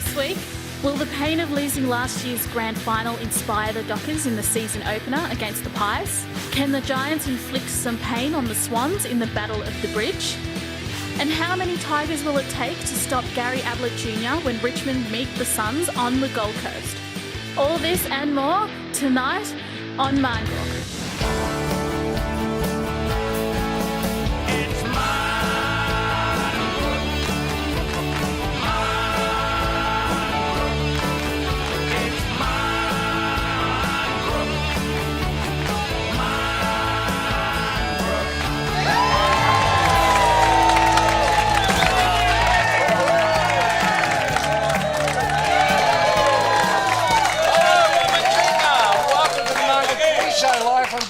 This week, will the pain of losing last year's grand final inspire the Dockers in the season opener against the Pies? Can the Giants inflict some pain on the Swans in the Battle of the Bridge? And how many Tigers will it take to stop Gary Ablett Jr. when Richmond meet the Suns on the Gold Coast? All this and more tonight on Marngrook.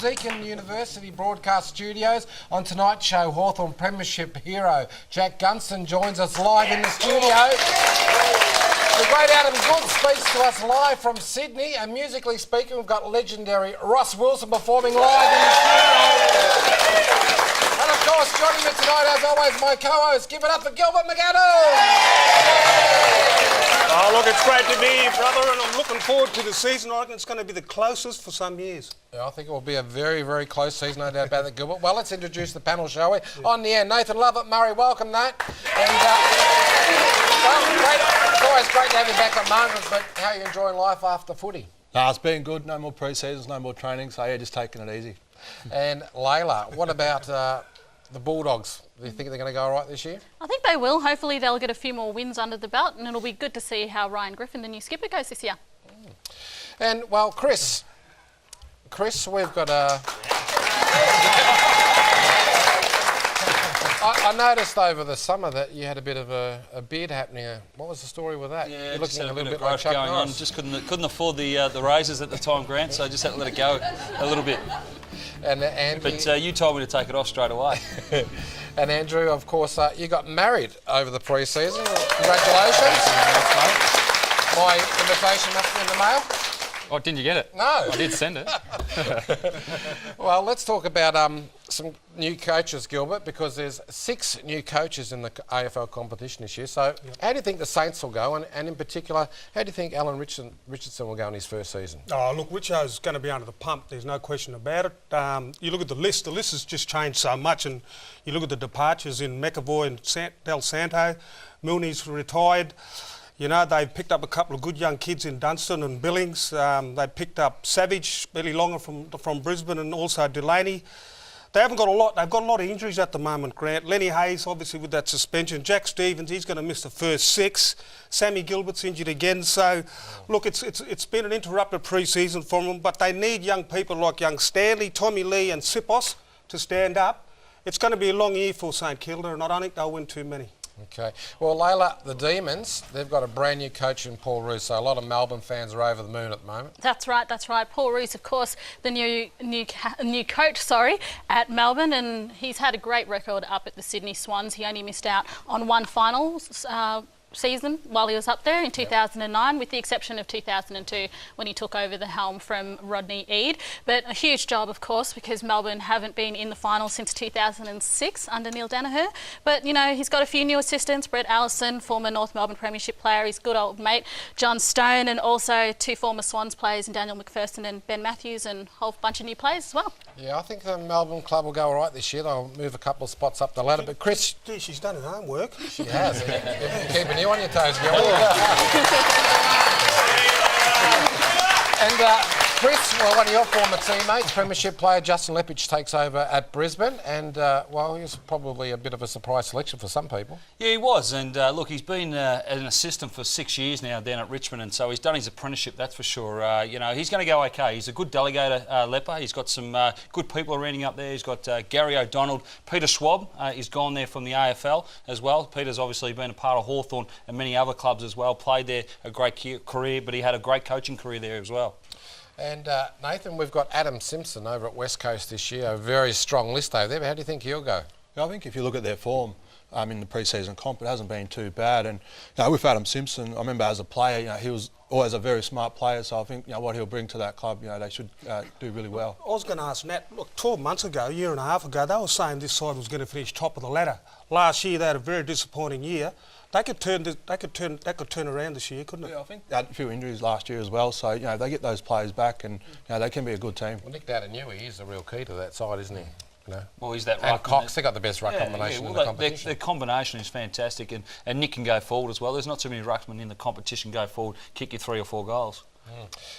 Deakin University Broadcast Studios. On tonight's show, Hawthorn Premiership hero Jack Gunston joins us live in the studio. The great Adam Good speaks to us live from Sydney, and musically speaking, we've got legendary Ross Wilson performing live in the studio. And of course, joining me tonight, as always, my co-host. Give it up for Gilbert McAdoo. Oh, look, it's great to be here, brother, and I'm looking forward to the season. I reckon it's going to be the closest for some years. Yeah, I think it will be a very, very close season, no doubt about that, Gilbert. Well, let's introduce the panel, shall we? Yeah. On the end, Nathan Lovett Murray, welcome, Nate. And, it's always great to have you back at Marngrook, but how are you enjoying life after footy? It's been good. No more pre-seasons, no more training, so yeah, just taking it easy. And Layla, what about the Bulldogs? Do you think they're going to go all right this year? I think they will. Hopefully they'll get a few more wins under the belt, and it'll be good to see how Ryan Griffin, the new skipper, goes this year. And, well, Chris, we've got a... I noticed over the summer that you had a bit of a beard happening. What was the story with that? Yeah, you're looking just a little bit bit like Chuck going Norris. on. Just couldn't afford the razors at the time, Grant, so I just had to let it go a little bit. But you told me to take it off straight away. And Andrew, of course, you got married over the pre-season. Congratulations. My invitation must be in the mail. Oh, didn't you get it? No. I did send it. Well, let's talk about some new coaches, Gilbert, because there's 6 new coaches in the AFL competition this year. So how do you think the Saints will go? And in particular, how do you think Alan Richardson will go in his first season? Oh, look, Richo's going to be under the pump. There's no question about it. You look at the list has just changed so much, and you look at the departures in McAvoy and Del Santo. Milne's retired. You know, they've picked up a couple of good young kids in Gunston and Billings. They picked up Savage, Billy Longer from Brisbane, and also Delaney. They haven't got a lot. They've got a lot of injuries at the moment, Grant. Lenny Hayes, obviously, with that suspension. Jack Stevens, he's going to miss the first 6. Sammy Gilbert's injured again. So, look, it's been an interrupted pre-season for them, but they need young people like young Stanley, Tommy Lee and Sipos to stand up. It's going to be a long year for St Kilda, and I don't think they'll win too many. Okay. Well, Layla, the Demons, they've got a brand new coach in Paul Roos, so a lot of Melbourne fans are over the moon at the moment. That's right. Paul Roos, of course, the new coach, at Melbourne, and he's had a great record up at the Sydney Swans. He only missed out on one finals season while he was up there in 2009, with the exception of 2002 when he took over the helm from Rodney Eade. But a huge job, of course, because Melbourne haven't been in the final since 2006 under Neil Danaher. But, you know, he's got a few new assistants, Brett Allison, former North Melbourne Premiership player, his good old mate, John Stone, and also 2 former Swans players in Daniel McPherson and Ben Matthews, and a whole bunch of new players as well. Yeah, I think the Melbourne club will go all right this year. They'll move a couple of spots up the ladder. But Chris... Gee, she's done her homework. She has. Keeping you on your toes, Gilbert. And Chris, well, one of your former teammates, Premiership player Justin Lepage, takes over at Brisbane, and well, he's probably a bit of a surprise selection for some people. Yeah, he was, and look, he's been an assistant for 6 years now down at Richmond, and so he's done his apprenticeship, that's for sure. You know, he's going to go okay. He's a good delegator, Lepper. He's got some good people around him up there. He's got Gary O'Donnell. Peter Schwab is gone there from the AFL as well. Peter's obviously been a part of Hawthorn and many other clubs as well. Played there a great career, but he had a great coaching career there as well. And Nathan, we've got Adam Simpson over at West Coast this year, a very strong list over there. But how do you think he'll go? Yeah, I think if you look at their form in the pre-season comp, it hasn't been too bad. And you know, with Adam Simpson, I remember as a player, you know, he was always a very smart player. So I think what he'll bring to that club, they should do really well. I was going to ask Nat. Look, 12 months ago, a year and a half ago, they were saying this side was going to finish top of the ladder. Last year, they had a very disappointing year. They could turn around this year, couldn't it? Yeah, I think they had a few injuries last year as well, so they get those players back, and they can be a good team. Well, Nick Datanui is the real key to that side, isn't he? Well, he's that and ruckman. Cox, they got the best ruck combination in the competition. The combination is fantastic, and Nick can go forward as well. There's not too many ruckmen in the competition go forward, kick you 3 or 4 goals.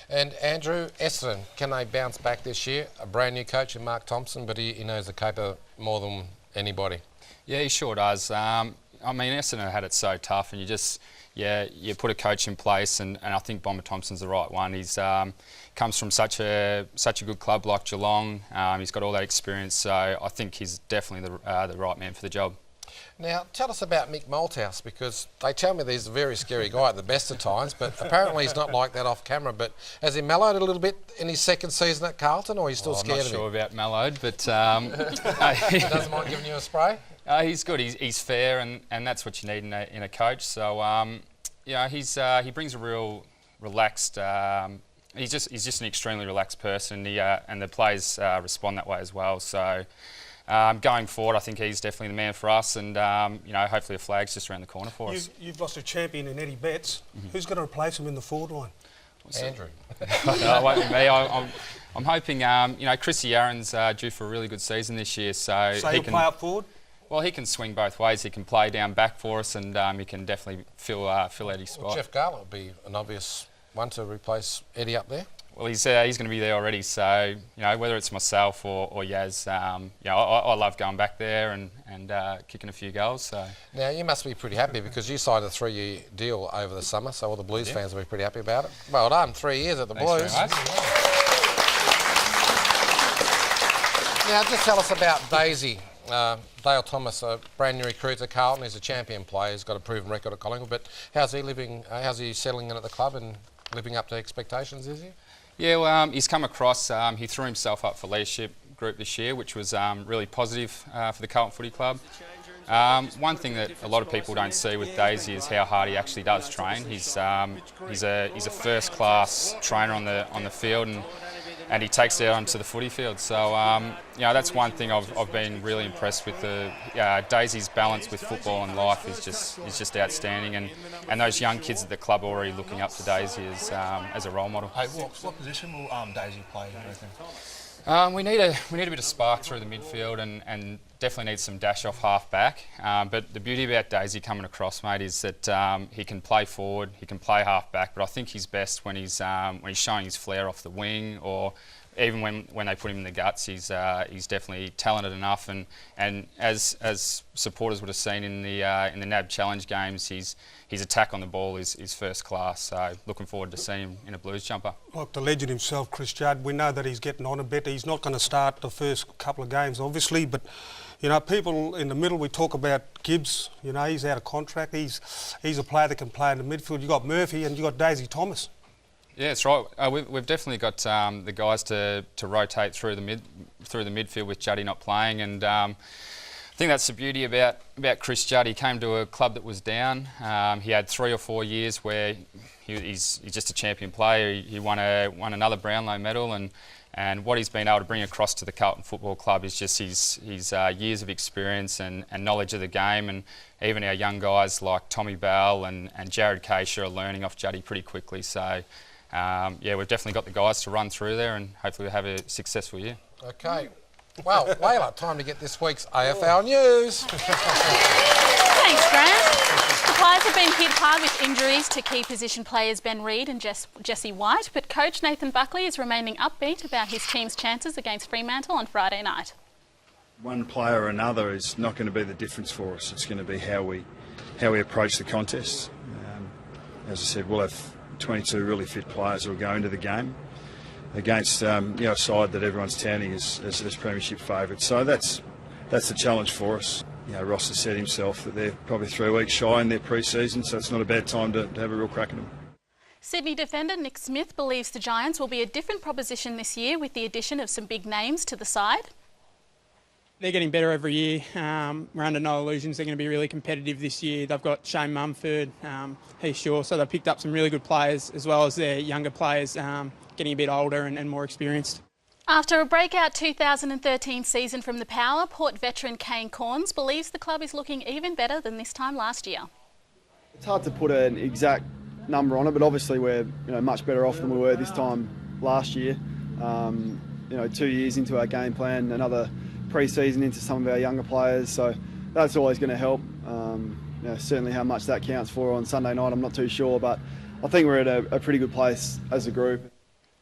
And Andrew, Essendon, can they bounce back this year? A brand new coach in Mark Thompson, but he knows the caper more than anybody. Yeah, he sure does. I mean, Essendon had it so tough, and you put a coach in place, and I think Bomber Thompson's the right one. He's comes from such a good club like Geelong. He's got all that experience, so I think he's definitely the right man for the job. Now, tell us about Mick Malthouse, because they tell me he's a very scary guy at the best of times, but apparently he's not like that off camera. But has he mellowed a little bit in his second season at Carlton, or are you still scared of him? I'm not sure about mellowed, but... He doesn't mind giving you a spray? He's good. He's fair, and that's what you need in a coach. So, he brings a real relaxed... he's just an extremely relaxed person, and the players respond that way as well. So... going forward, I think he's definitely the man for us, and hopefully a flag's just around the corner for us. You've lost a champion in Eddie Betts. Who's going to replace him in the forward line? Andrew. No, it won't be me. I'm hoping. Chrissy Aaron's due for a really good season this year, so he'll play up forward. Well, he can swing both ways. He can play down back for us, and he can definitely fill Eddie's spot. Well, Jeff Garlett would be an obvious one to replace Eddie up there. Well, he's going to be there already, so whether it's myself or Yaz, I love going back there and kicking a few goals. So now you must be pretty happy because you signed a 3-year deal over the summer, so all the Blues fans will be pretty happy about it. Well done, 3 years at the Blues. Now just tell us about Daisy. Dale Thomas, a brand new recruit to Carlton. He's a champion player. He's got a proven record at Collingwood. But how's he living? How's he settling in at the club and living up to expectations? Is he? Yeah, well, he's come across. He threw himself up for leadership group this year, which was really positive for the Carlton Footy Club. One thing that a lot of people don't see with Daisy is how hard he actually does train. He's a first-class trainer on the field, and he takes it out onto the footy field. So that's one thing I've been really impressed with. Daisy's balance with football and life is just outstanding, and those young kids at the club are already looking up to Daisy as a role model. Hey, what position will Daisy play, you reckon? We need a bit of spark through the midfield and definitely need some dash off half back. But the beauty about Daisy coming across, mate, is that he can play forward, he can play half back. But I think he's best when he's showing his flair off the wing, or even when they put him in the guts. He's definitely talented enough. And as supporters would have seen in the NAB Challenge games, his attack on the ball is first class. So looking forward to seeing him in a Blues jumper. Like the legend himself, Chris Judd, we know that he's getting on a bit. He's not going to start the first couple of games, obviously, but people in the middle, we talk about Gibbs. He's out of contract. He's a player that can play in the midfield. You've got Murphy and you've got Daisy Thomas. Yeah, that's right. We've definitely got the guys to rotate through the midfield with Juddy not playing, and I think that's the beauty about Chris Judd. He came to a club that was down. He had 3 or 4 years where he's just a champion player. He won another Brownlow medal, and what he's been able to bring across to the Carlton Football Club is just his years of experience and knowledge of the game. And even our young guys like Tommy Bell and Jared Keisha are learning off Juddy pretty quickly. So we've definitely got the guys to run through there, and hopefully we'll have a successful year. Okay. Well, Layla, time to get this week's AFL news. Thanks, Grant. The Pies have been hit hard with injuries to key position players Ben Reid and Jesse White, but coach Nathan Buckley is remaining upbeat about his team's chances against Fremantle on Friday night. One player or another is not going to be the difference for us. It's going to be how we approach the contest. As I said, we'll have 22 really fit players who will go into the game against a side that everyone's touting as premiership favourites. So that's the challenge for us. Ross has said himself that they're probably 3 weeks shy in their pre-season, so it's not a bad time to have a real crack at them. Sydney defender Nick Smith believes the Giants will be a different proposition this year with the addition of some big names to the side. They're getting better every year. We're under no illusions they're going to be really competitive this year. They've got Shane Mumford, Heath Shaw, so they've picked up some really good players as well as their younger players getting a bit older and more experienced. After a breakout 2013 season from the Power, Port veteran Kane Corns believes the club is looking even better than this time last year. It's hard to put an exact number on it, but obviously we're much better off than we were this time last year. 2 years into our game plan, another pre-season into some of our younger players, so that's always going to help. Certainly how much that counts for on Sunday night, I'm not too sure, but I think we're at a pretty good place as a group.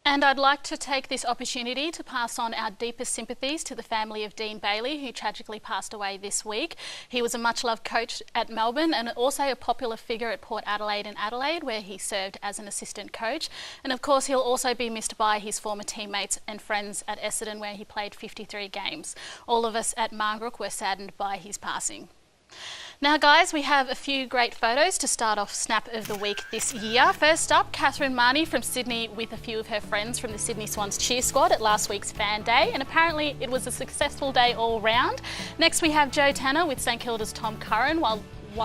And I'd like to take this opportunity to pass on our deepest sympathies to the family of Dean Bailey, who tragically passed away this week. He was a much-loved coach at Melbourne and also a popular figure at Port Adelaide and Adelaide, where he served as an assistant coach. And of course, he'll also be missed by his former teammates and friends at Essendon, where he played 53 games. All of us at Marngrook were saddened by his passing. Now guys, we have a few great photos to start off Snap of the Week this year. First up, Catherine Marnie from Sydney with a few of her friends from the Sydney Swans cheer squad at last week's Fan Day, and apparently it was a successful day all round. Next we have Joe Tanner with St Kilda's Tom Curran while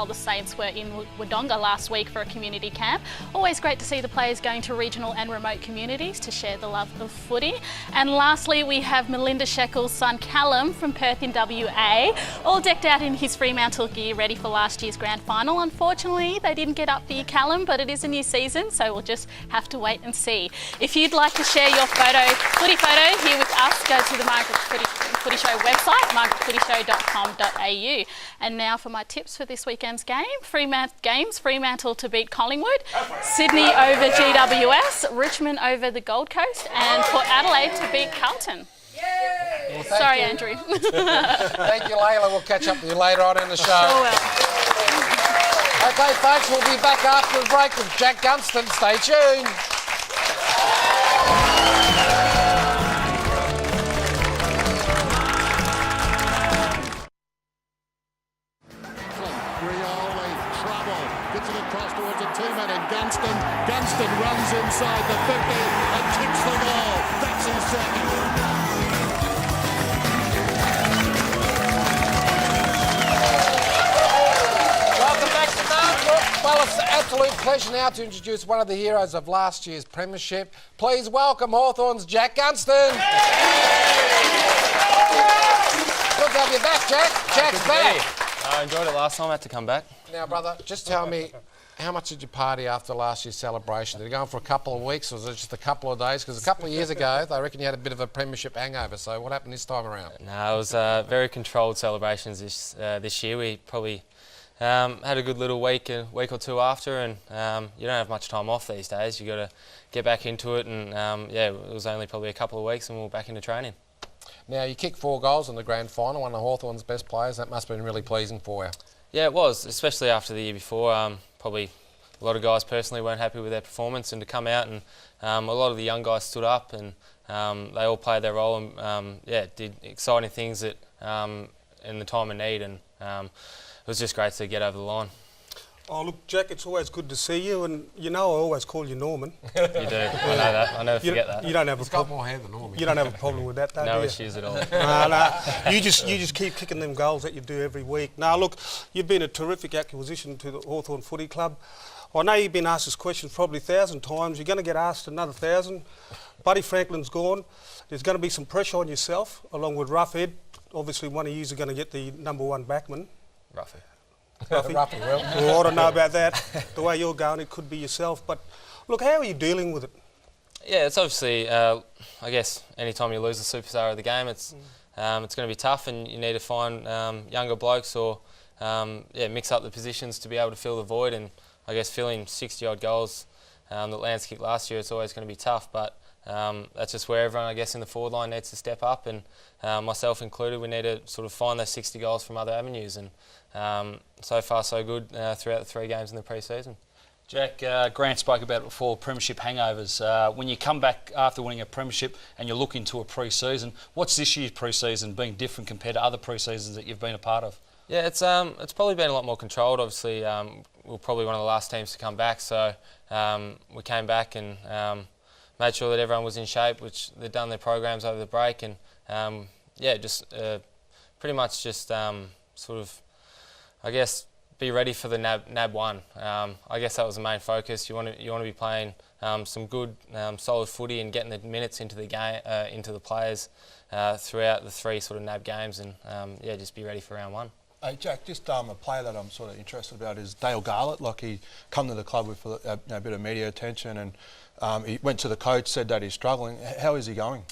the Saints were in Wodonga last week for a community camp. Always great to see the players going to regional and remote communities to share the love of footy. And lastly, we have Melinda Sheckle's son Callum from Perth in WA, all decked out in his Fremantle gear, ready for last year's grand final. Unfortunately, they didn't get up for you, Callum, but it is a new season, so we'll just have to wait and see. If you'd like to share your footy photo here with us, go to the Marngrook Footy Show website, marngrookfootyshow.com.au. And now for my tips for this weekend's game. Fremantle to beat Collingwood, Sydney over GWS, Richmond over the Gold Coast, and Port Adelaide to beat Carlton. Well, Sorry, you. Andrew. Thank you, Layla. We'll catch up with you later on in the show. Sure will. Okay, folks, we'll be back after the break with Jack Gunston. Stay tuned. Gunston runs inside the 50 and kicks the ball. That's his second. Welcome back to Marngrook. Well, it's an absolute pleasure now to introduce one of the heroes of last year's premiership. Please welcome Hawthorn's Jack Gunston. Good to have you back, Jack. Jack's back. I enjoyed it last time. I had to come back. Now, brother, just tell me, how much did you party after last year's celebration? Did you go on for a couple of weeks, or was it just a couple of days? Because a couple of years ago, they reckon you had a bit of a premiership hangover. So what happened this time around? No, it was very controlled celebrations this year. We probably had a good little week or two after, and you don't have much time off these days. You got to get back into it, and it was only probably a couple of weeks, and we were back into training. Now, you kicked 4 goals in the grand final, one of Hawthorn's best players. That must have been really pleasing for you. Yeah, it was, especially after the year before. Probably a lot of guys personally weren't happy with their performance, and to come out and a lot of the young guys stood up and they all played their role and did exciting things in the time of need, and it was just great to get over the line. Oh, look, Jack, it's always good to see you, and you know I always call you Norman. You do, I know that, I never forget that. You don't have He's got more hair than Norman. You don't have a problem with that, though, No do you? issues at all. No, you just keep kicking them goals that you do every week. Now, look, you've been a terrific acquisition to the Hawthorn Footy Club. I know you've been asked this question probably 1,000 times. You're going to get asked another 1,000. Buddy Franklin's gone. There's going to be some pressure on yourself, along with Roughhead. Obviously, one of you is going to get the #1 backman. Roughhead. Roughly will. Well, I don't know about that. The way you're going, it could be yourself. But look, how are you dealing with it? Yeah, it's obviously, I guess, anytime you lose a superstar of the game, it's going to be tough, and you need to find younger blokes or mix up the positions to be able to fill the void. And I guess filling 60-odd goals that Lance kicked last year, it's always going to be tough. But that's just where everyone, I guess, in the forward line needs to step up, and myself included. We need to sort of find those 60 goals from other avenues, and so far so good throughout the 3 games in the pre-season. Jack, Grant spoke about it before, premiership hangovers. When you come back after winning a premiership and you look into a pre-season, what's this year's pre-season being different compared to other pre-seasons that you've been a part of? Yeah, it's probably been a lot more controlled. Obviously, we're probably one of the last teams to come back, so we came back and made sure that everyone was in shape, which they've done their programs over the break, and pretty much just sort of, I guess, be ready for the NAB 1. I guess that was the main focus. You want to be playing some good, solid footy and getting the minutes into the game, into the players throughout the 3 sort of NAB games, and just be ready for round 1. Hey Jack, just a player that I'm sort of interested about is Dale Garlett. Like, he come to the club with a bit of media attention, and he went to the coach, said that he's struggling. How is he going?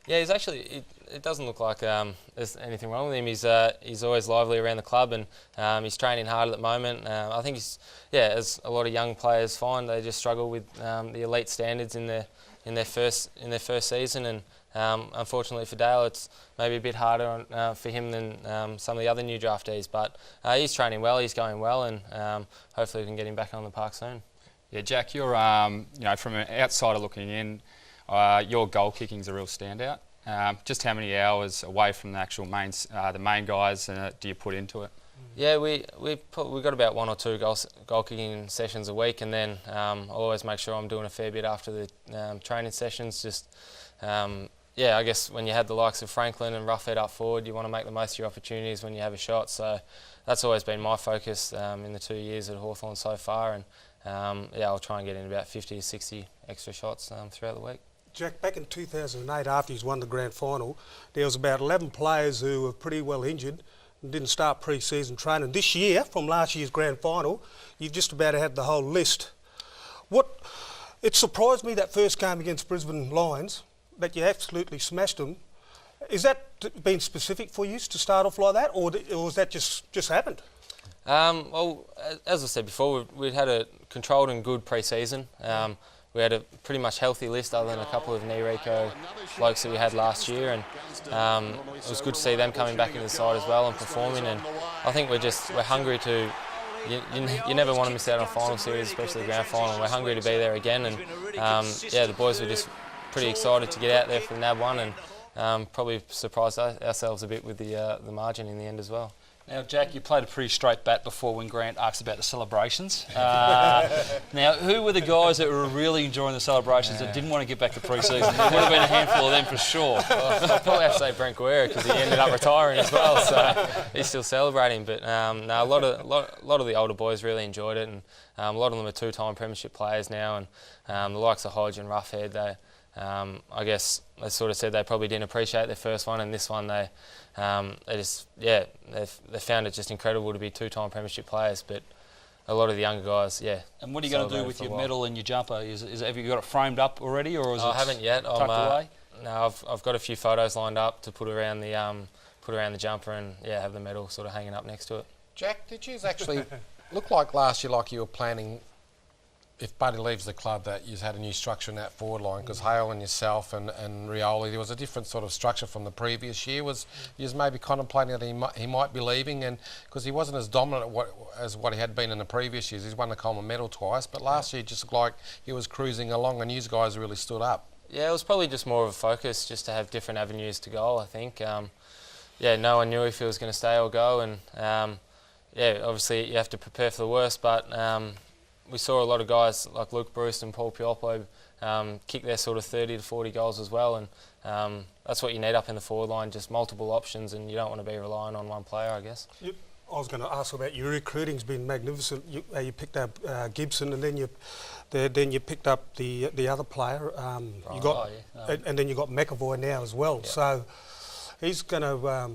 Yeah, he's actually. It doesn't look like there's anything wrong with him. He's always lively around the club, and he's training hard at the moment. I think as a lot of young players find, they just struggle with the elite standards in their first season, and unfortunately for Dale, it's maybe a bit harder for him than some of the other new draftees. But he's training well, he's going well, and hopefully we can get him back on the park soon. Yeah, Jack, you're from an outsider looking in, your goal kicking's a real standout. Just how many hours away from the actual the main guys do you put into it? Yeah, we got about 1 or 2 goal kicking sessions a week, and then I always make sure I'm doing a fair bit after the training sessions. Just I guess when you had the likes of Franklin and Roughhead up forward, you want to make the most of your opportunities when you have a shot. So that's always been my focus in the 2 years at Hawthorn so far, and I'll try and get in about 50 to 60 extra shots throughout the week. Jack, back in 2008, after he's won the grand final, there was about 11 players who were pretty well injured and didn't start pre-season training. This year, from last year's grand final, you just about had the whole list. It surprised me that first game against Brisbane Lions, that you absolutely smashed them. Is that been specific for you to start off like that, or was that just happened? Well, as I said before, we'd had a controlled and good pre-season. We had a pretty much healthy list other than a couple of Nireco blokes that we had last year, and it was good to see them coming back into the side as well and performing. And I think we're hungry to. You never want to miss out on a final series, especially the grand final. We're hungry to be there again, and the boys were just pretty excited to get out there for the NAB one, and probably surprised ourselves a bit with the margin in the end as well. Now, Jack, you played a pretty straight bat before when Grant asked about the celebrations. Now, who were the guys that were really enjoying the celebrations that didn't want to get back to pre-season? There would have been a handful of them for sure. Well, I'll probably have to say Brent Guerra, because he ended up retiring as well, so he's still celebrating. But no, a lot of the older boys really enjoyed it, and a lot of them are 2-time premiership players now, and the likes of Hodge and Roughhead, I guess they sort of said they probably didn't appreciate their first one, and this one they found it just incredible to be 2-time premiership players. But a lot of the younger guys, And what are you going to do with your medal and your jumper? Have you got it framed up already, or is it? I haven't yet. Tucked away? No, I've got a few photos lined up to put around the jumper, and have the medal sort of hanging up next to it. Jack, did you actually look like last year like you were planning, if Buddy leaves the club, that you had a new structure in that forward line? Because Hale and yourself and Rioli, there was a different sort of structure from the previous year. Was you maybe contemplating that he might be leaving, and because he wasn't as dominant as what he had been in the previous years. He's won the Coleman medal twice, but last year just looked like he was cruising along, and you guys really stood up. Yeah, it was probably just more of a focus, just to have different avenues to goal, I think. No one knew if he was going to stay or go, and obviously you have to prepare for the worst, but we saw a lot of guys like Luke Bruce and Paul Pioppo kick their sort of 30 to 40 goals as well, and that's what you need up in the forward line, just multiple options, and you don't want to be relying on one player, I guess. Yep. I was going to ask about your recruiting's been magnificent. You picked up Gibson, and then you picked up the other player. And then you got McAvoy now as well. Yep. So he's going to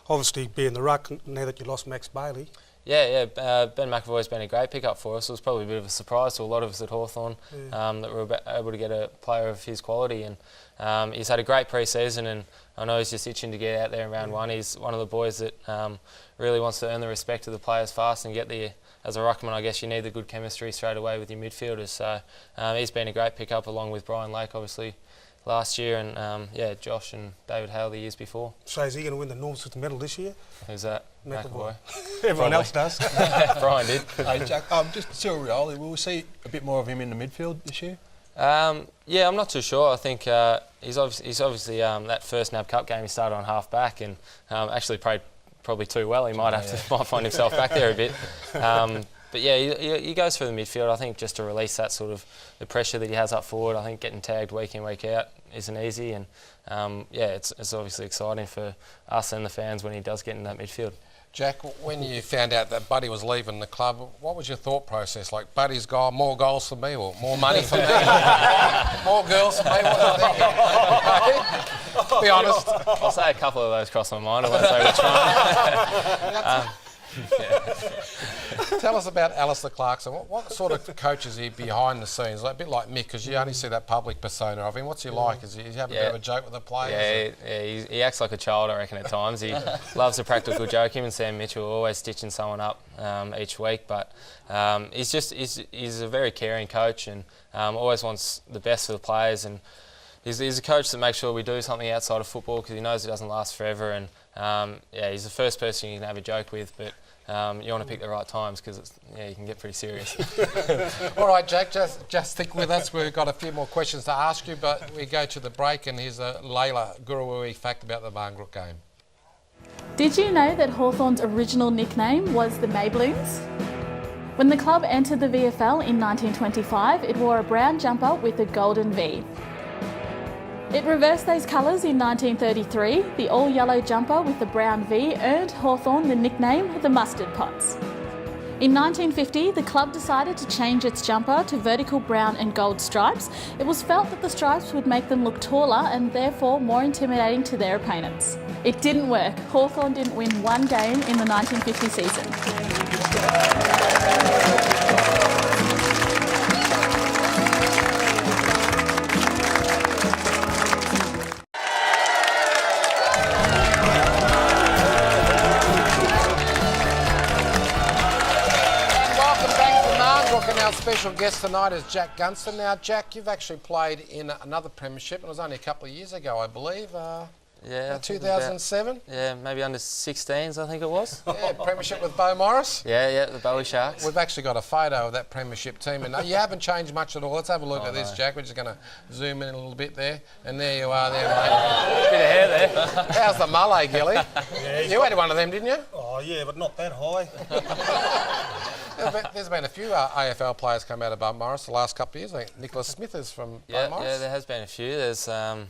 obviously be in the ruck now that you lost Max Bailey. Ben McAvoy's been a great pickup for us. It was probably a bit of a surprise to a lot of us at Hawthorn that we were able to get a player of his quality, and he's had a great pre-season, and I know he's just itching to get out there in round one. He's one of the boys that really wants to earn the respect of the players fast and get as a ruckman, I guess you need the good chemistry straight away with your midfielders. So he's been a great pickup, along with Brian Lake, obviously, last year, and Josh and David Hale the years before. So is he going to win the Norm Smith medal this year? Who's that? McAvoy. Everyone else does. Brian did. Hey Jack, just still Rioli, will we see a bit more of him in the midfield this year? I'm not too sure. I think he's obviously that first NAB Cup game he started on half back, and actually played probably too well. He might find himself back there a bit. But he goes for the midfield, I think, just to release that sort of the pressure that he has up forward. I think getting tagged week in, week out isn't easy, and yeah, it's obviously exciting for us and the fans when he does get in that midfield. Jack, when you found out that Buddy was leaving the club, what was your thought process? Like, Buddy's got more goals for me, or more money for me, more girls for me? What was it? Be honest. I'll say a couple of those cross my mind. I won't say which one. Tell us about Alistair Clarkson. What sort of coach is he behind the scenes? Like, a bit like Mick, because you only see that public persona of him. What's he like? Is he have a bit of a joke with the players? Yeah, he acts like a child, I reckon, at times. He loves a practical joke. Him and Sam Mitchell are always stitching someone up each week. But he's a very caring coach, and always wants the best for the players. And he's a coach that makes sure we do something outside of football, because he knows it doesn't last forever. And yeah, he's the first person you can have a joke with, but you want to pick the right times, because you can get pretty serious. All right, Jack, just stick with us. We've got a few more questions to ask you, but we go to the break, and here's a Layla Gurui fact about the Marngrook game. Did you know that Hawthorn's original nickname was the Maybloons? When the club entered the VFL in 1925, it wore a brown jumper with a golden V. It reversed those colours in 1933. The all-yellow jumper with the brown V earned Hawthorn the nickname the Mustard Pots. In 1950, the club decided to change its jumper to vertical brown and gold stripes. It was felt that the stripes would make them look taller and therefore more intimidating to their opponents. It didn't work. Hawthorn didn't win one game in the 1950 season. And our special guest tonight is Jack Gunston. Now, Jack, you've actually played in another premiership. It was only a couple of years ago, I believe. Yeah, 2007. Yeah, maybe under 16s, I think it was. Yeah, premiership with Bo Morris. Yeah, the Bowie Sharks. We've actually got a photo of that premiership team, and you haven't changed much at all. Let's have a look at this, Jack. We're just going to zoom in a little bit there, and there you are, there, mate. Bit of hair there. How's the mullet, Gilly? Yeah, you had one of them, didn't you? Oh yeah, but not that high. There's been a few AFL players come out of Bo Morris the last couple of years. I think Nicholas Smith is from Bo Morris. Yeah, there has been a few. There's I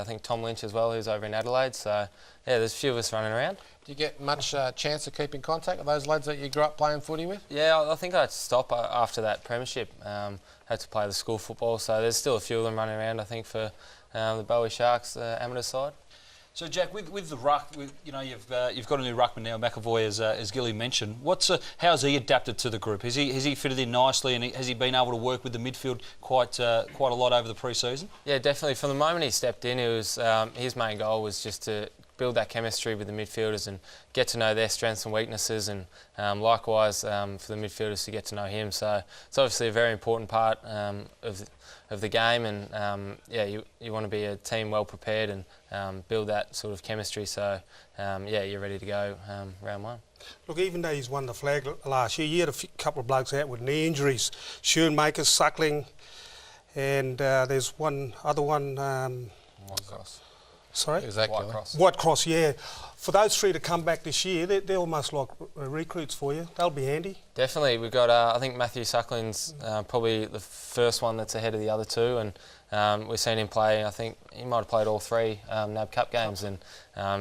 think Tom Lynch as well, who's over in Adelaide. So yeah, there's a few of us running around. Do you get much chance to keep in contact with those lads that you grew up playing footy with? Yeah, I think I had to stop after that premiership. Had to play the school football, so there's still a few of them running around, I think, for the Bowie Sharks amateur side. So Jack, with the ruck, you've got a new ruckman now, McAvoy, as Gilly mentioned. How's he adapted to the group? Has he fitted in nicely, and has he been able to work with the midfield quite a lot over the pre-season? Yeah, definitely. From the moment he stepped in, it was his main goal was just to build that chemistry with the midfielders and get to know their strengths and weaknesses, and likewise for the midfielders to get to know him. So it's obviously a very important part of the game, and you want to be a team well prepared and build that sort of chemistry. So you're ready to go round one. Look, even though he's won the flag last year, you had a couple of blokes out with knee injuries. Schoenmakers, Suckling, and there's one other one. Whitecross. Sorry? Exactly. Whitecross, yeah. For those three to come back this year, they're almost like recruits for you. They'll be handy. Definitely. We've got, I think Matthew Suckling's probably the first one that's ahead of the other two, and we've seen him play. I think he might have played all three NAB Cup games, and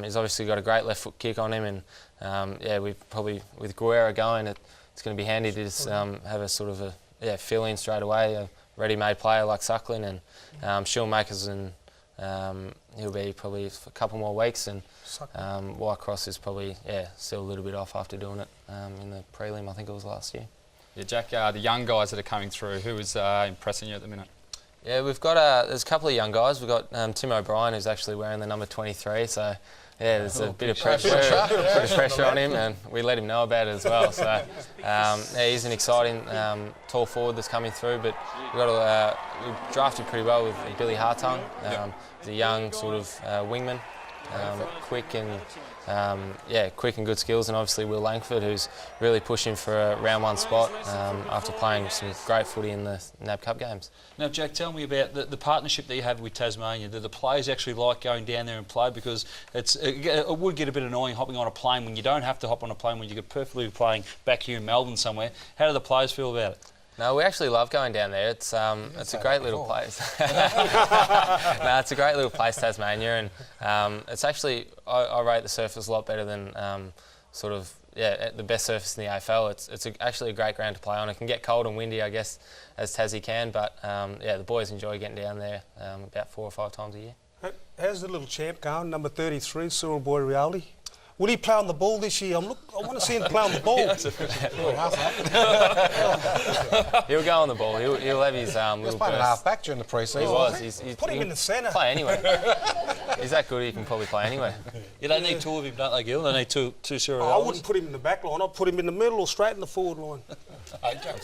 he's obviously got a great left foot kick on him, and we've probably, with Guerrero going, it's going to be handy to just have a sort of a fill in straight away, a ready-made player like Suckling, and Schoenmakers, and he'll be probably for a couple more weeks, and Whitecross is probably still a little bit off after doing it in the prelim, I think it was last year. Yeah, Jack, the young guys that are coming through, who is impressing you at the minute? Yeah, we've got there's a couple of young guys. We've got Tim O'Brien, who's actually wearing the number 23, so there's a bit of pressure on him, and we let him know about it as well. So he's an exciting tall forward that's coming through, but we drafted pretty well with Billy Hartung. He's a young sort of wingman, quick and good skills, and obviously Will Langford, who's really pushing for a round one spot after playing some great footy in the NAB Cup games. Now, Jack, tell me about the partnership that you have with Tasmania. Do the players actually like going down there and play? Because it would get a bit annoying hopping on a plane when you don't have to hop on a plane, when you could perfectly be playing back here in Melbourne somewhere. How do the players feel about it? No, we actually love going down there. It's a great little place. No, it's a great little place, Tasmania, and it's actually I rate the surface a lot better than the best surface in the AFL. It's actually a great ground to play on. It can get cold and windy, I guess, as Tassie can, but the boys enjoy getting down there about 4 or 5 times a year. How's the little champ going, number 33, Cyril Boy Reality? Will he play on the ball this year? I want to see him play on the ball. He'll go on the ball. He'll have his little burst. He was playing half back during the pre-season. He was. Put him in the centre. Play anyway. He's that good. He can probably play anyway. Yeah, they need 2 of him, don't they, Gil? They need two Cyril. I wouldn't put him in the back line. I'd put him in the middle or straight in the forward line.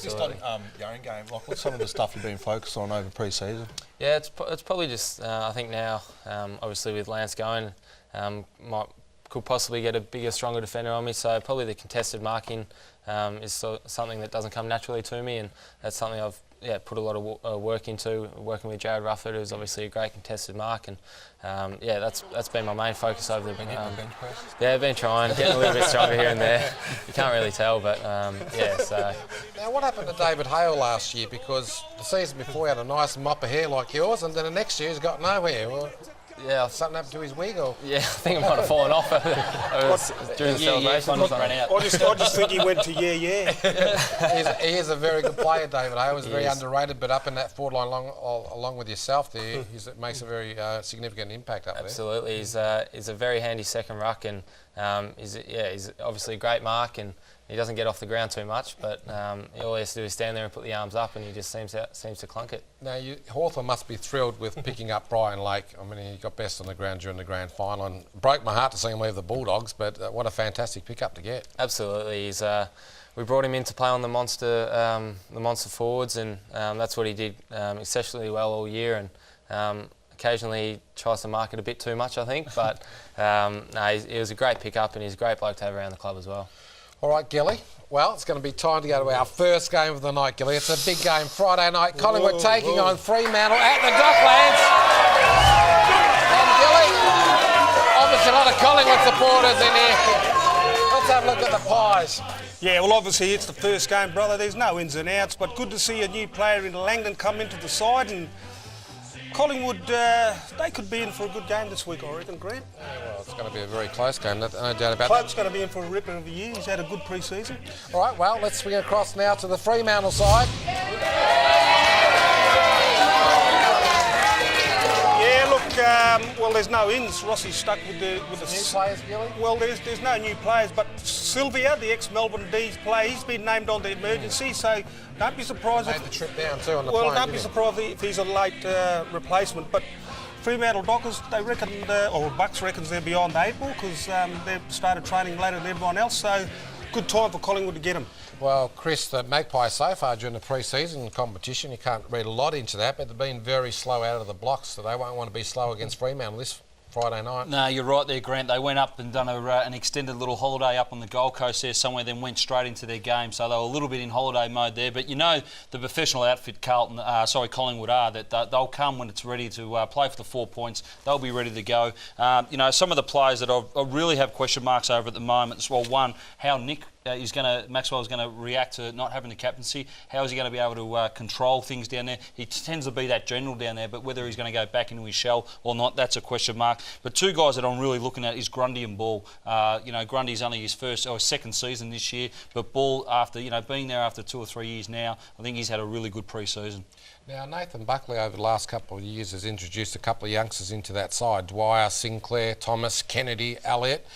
Just on your own game, like what's some of the stuff you've been focused on over pre-season? Yeah, it's probably just I think now, obviously with Lance going, could possibly get a bigger, stronger defender on me. So probably the contested marking is something that doesn't come naturally to me, and that's something I've put a lot of work into, working with Jared Rufford, who's obviously a great contested mark, and that's been my main focus over the bench press. Yeah, I've been trying, getting a little bit stronger here and there. You can't really tell, but so. Now, what happened to David Hale last year? Because the season before he had a nice mop of hair like yours, and then the next year he's got no hair. Well, something happened to his wig, or? Yeah, I think it might have fallen off during the celebration. I just think he went to He is a very good player, David Hale. He's very underrated, but up in that forward line along with yourself there, it makes a very significant impact up there. Absolutely, he's a very handy second ruck, and he's obviously a great mark, and he doesn't get off the ground too much, but all he has to do is stand there and put the arms up, and he just seems to clunk it. Now, Hawthorn must be thrilled with picking up Brian Lake. I mean, he got best on the ground during the grand final, and broke my heart to see him leave the Bulldogs, but what a fantastic pickup to get. Absolutely. We brought him in to play on the monster forwards, and that's what he did exceptionally well all year, and occasionally he tries to mark it a bit too much, I think, but he was a great pickup, and he's a great bloke to have around the club as well. All right, Gilly. Well, it's going to be time to go to our first game of the night, Gilly. It's a big game Friday night. Collingwood taking on Fremantle at the Docklands. And Gilly, obviously a lot of Collingwood supporters in here. Let's have a look at the pies. Yeah, well, obviously it's the first game, brother. There's no ins and outs, but good to see a new player in Langdon come into the side, and Collingwood, they could be in for a good game this week, I reckon, Grant. Yeah, well, it's going to be a very close game, no doubt about that. Club's going to be in for a ripper of the year. He's had a good pre-season. All right, well, let's swing across now to the Fremantle side. Yeah, look, well, there's no ins. Rossi's stuck with the new players, Gilly? Well, there's no new players, but Sylvia, the ex-Melbourne D's player, he's been named on the emergency, so don't be surprised. Made the trip down too on the plane. Well, don't be surprised if he's a late replacement. But Fremantle Dockers, they reckon, or Bucks reckons they're beyond the 8 ball because they've started training later than everyone else. So good time for Collingwood to get them. Well, Chris, the Magpies so far during the pre-season competition, you can't read a lot into that, but they've been very slow out of the blocks, so they won't want to be slow against Fremantle this Friday night. No, you're right there, Grant. They went up and done an extended little holiday up on the Gold Coast there somewhere, then went straight into their game. So they were a little bit in holiday mode there. But you know the professional outfit Collingwood are, that they'll come when it's ready to play for the 4 points. They'll be ready to go. Some of the players that I really have question marks over at the moment. Well, one, how Nick Maxwell is going to react to not having the captaincy. How is he going to be able to control things down there? He tends to be that general down there, but whether he's going to go back into his shell or not, that's a question mark. But 2 guys that I'm really looking at is Grundy and Ball. Grundy's only his second season this year, but Ball, after being there after 2 or 3 years now, I think he's had a really good pre-season. Now, Nathan Buckley over the last couple of years has introduced a couple of youngsters into that side. Dwyer, Sinclair, Thomas, Kennedy, Elliott.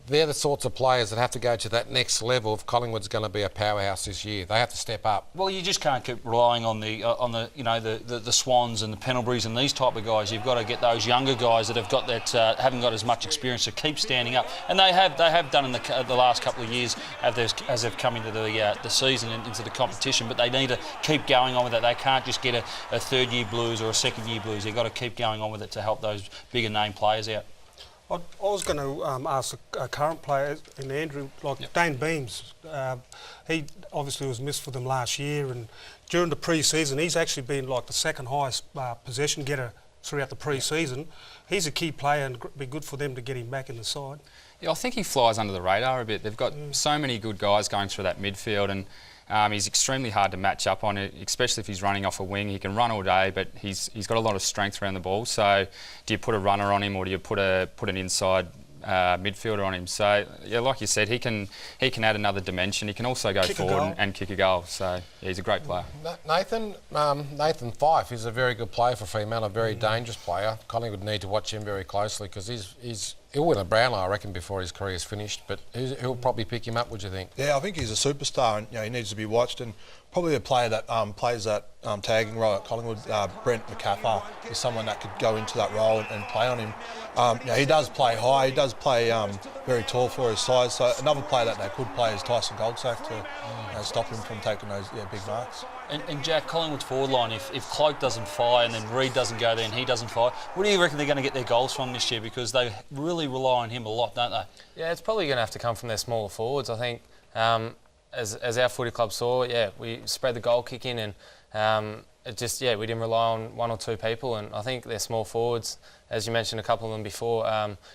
They're the sorts of players that have to go to that next level if Collingwood's going to be a powerhouse this year. They have to step up. Well, you just can't keep relying on the Swans and the Pendleburys and these type of guys. You've got to get those younger guys that have got that haven't got as much experience to keep standing up, and they have done in the last couple of years as they've come into the season and into the competition. But they need to keep going on with it. They can't just get a third-year Blues or a second-year Blues. They've got to keep going on with it to help those bigger name players out. I was going to ask a current player in Andrew, Dane Beams. He obviously was missed for them last year, and during the pre-season, he's actually been like the second highest possession getter throughout the pre-season. He's a key player, and it'd be good for them to get him back in the side. Yeah, I think he flies under the radar a bit. They've got so many good guys going through that midfield, and He's extremely hard to match up on it, especially if he's running off a wing. He can run all day, but he's got a lot of strength around the ball. So do you put a runner on him, or do you put an inside midfielder on him? So yeah, like you said, he can add another dimension. He can also go forward and kick a goal. So yeah, he's a great player. Nathan Fyfe is a very good player for Fremantle, a very dangerous player. Collingwood need to watch him very closely because he'll win a Brownlow, I reckon, before his career's finished. But he'll probably pick him up. Would you think? Yeah, I think he's a superstar, and he needs to be watched. And probably a player that plays that tagging role at Collingwood, Brent McCaffar, is someone that could go into that role and play on him. He does play high. He does play very tall for his size. So another player that they could play is Tyson Goldsack to stop him from taking those big marks. And Jack, Collingwood's forward line, if Cloak doesn't fire and then Reid doesn't go there and he doesn't fire, where do you reckon they're going to get their goals from this year? Because they really rely on him a lot, don't they? Yeah, it's probably going to have to come from their smaller forwards. I think as our footy club saw, we spread the goal kick in and we didn't rely on one or two people, and I think their small forwards, as you mentioned a couple of them before,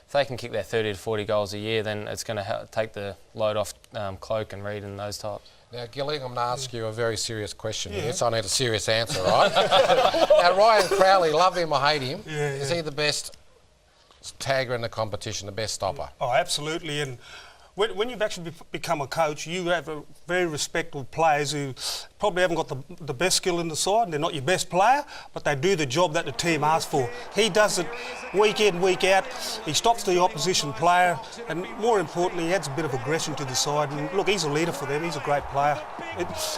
if they can kick their 30 to 40 goals a year, then it's going to take the load off Cloak and Reid and those types. Now, Gilly, I'm going to ask you a very serious question here, so I need a serious answer, right? Now, Ryan Crowley, love him or hate him, is he the best tagger in the competition, the best stopper? Oh, absolutely. And when you've actually become a coach, you have a very respectable players who probably haven't got the best skill in the side. They're not your best player, but they do the job that the team asks for. He does it week in, week out. He stops the opposition player, and more importantly, he adds a bit of aggression to the side. And look, he's a leader for them. He's a great player.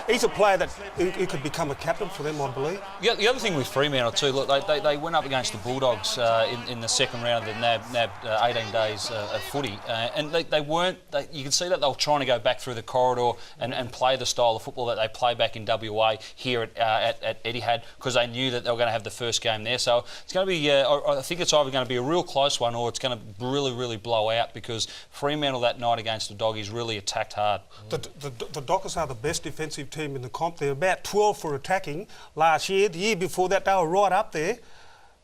He's a player that who could become a captain for them, I believe. Yeah, the other thing with Fremantle too, look, they went up against the Bulldogs in the second round of the NAB 18 days of footy, and they weren't. You can see that they were trying to go back through the corridor and play the style of football that they play back in WA here at Etihad, because they knew that they were going to have the first game there. So it's going to be, I think it's either going to be a real close one or it's going to really, really blow out, because Fremantle that night against the Doggies really attacked hard. The Dockers are the best defensive team in the comp. They're about 12 for attacking last year. The year before that, they were right up there.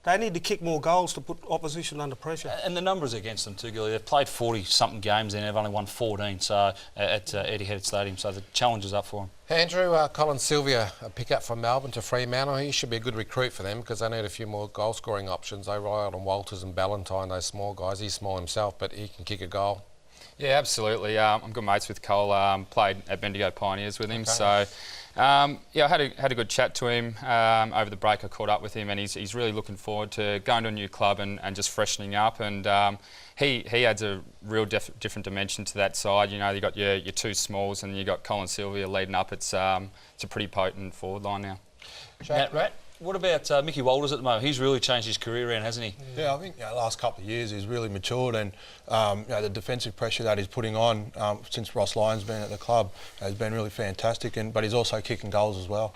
They need to kick more goals to put opposition under pressure. And the numbers against them too, Gilly. They've played 40-something games and they've only won 14 so at Etihad Stadium, so the challenge is up for them. Andrew, Colin Sylvia, a pick-up from Melbourne to Fremantle. He should be a good recruit for them because they need a few more goal-scoring options. They rely on Walters and Ballantyne, those small guys. He's small himself, but he can kick a goal. Yeah, absolutely. I'm good mates with Cole. Played at Bendigo Pioneers with him, so... I had a good chat to him over the break. I caught up with him, and he's really looking forward to going to a new club and just freshening up. And he adds a real different dimension to that side. You know, you got your two smalls, and you got Colin Sylvia leading up. It's a pretty potent forward line now. Matt, what about Mickey Walters at the moment? He's really changed his career around, hasn't he? Yeah, I think the last couple of years he's really matured, and the defensive pressure that he's putting on since Ross Lyon's been at the club has been really fantastic. But he's also kicking goals as well.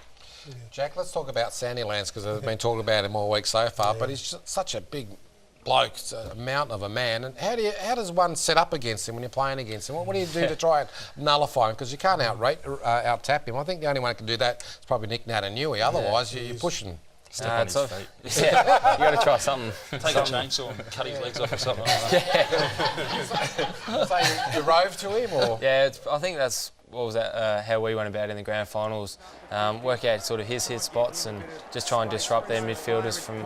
Yeah. Jack, let's talk about Sandilands because they've been talking about him all week so far. Yeah. But he's such a big bloke, a mountain of a man. And how does one set up against him when you're playing against him? What do you do to try and nullify him? Because you can't out-tap him. I think the only one who can do that is probably Nick Natanui. Otherwise, you're pushing. Step on his feet. Yeah, you got to try something. Take a chainsaw and cut his legs off or something like that. So you rove to him, or? Yeah, I think that's how we went about in the grand finals. Work out sort of his hit spots and just try and disrupt their midfielders from